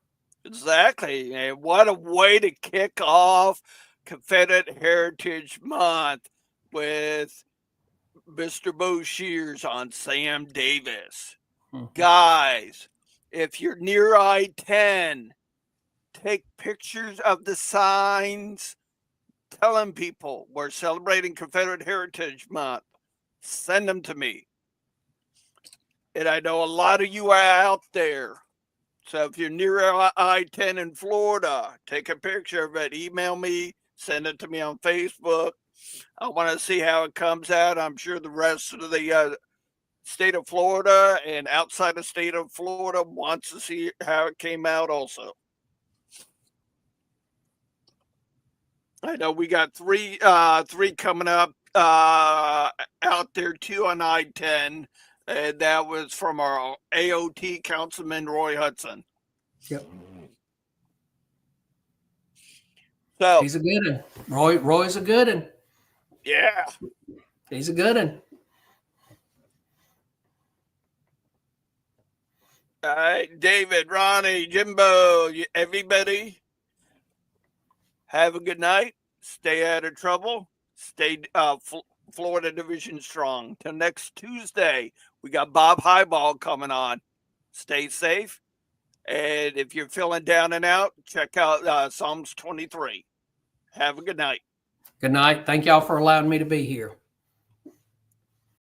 exactly. And what a way to kick off Confederate Heritage Month with Mr. Boshears on Sam Davis. Guys, if you're near I-10, take pictures of the signs telling people we're celebrating Confederate Heritage Month. Send them to me. And I know a lot of you are out there. So if you're near I-10 in Florida, take a picture of it, email me, send it to me on Facebook. I want to see how it comes out. I'm sure the rest of the state of Florida and outside the state of Florida wants to see how it came out also. I know we got three coming up out there too on I-10, and that was from our AOT Councilman Roy Hudson. Yep. So He's a good one. Roy's a good one. Yeah. He's a good one. All right, David, Ronnie, Jimbo, everybody, have a good night. Stay out of trouble. Stay Florida Division strong. Till next Tuesday, we got Bob Highball coming on. Stay safe. And if you're feeling down and out, check out Psalms 23. Have a good night. Good night. Thank y'all for allowing me to be here.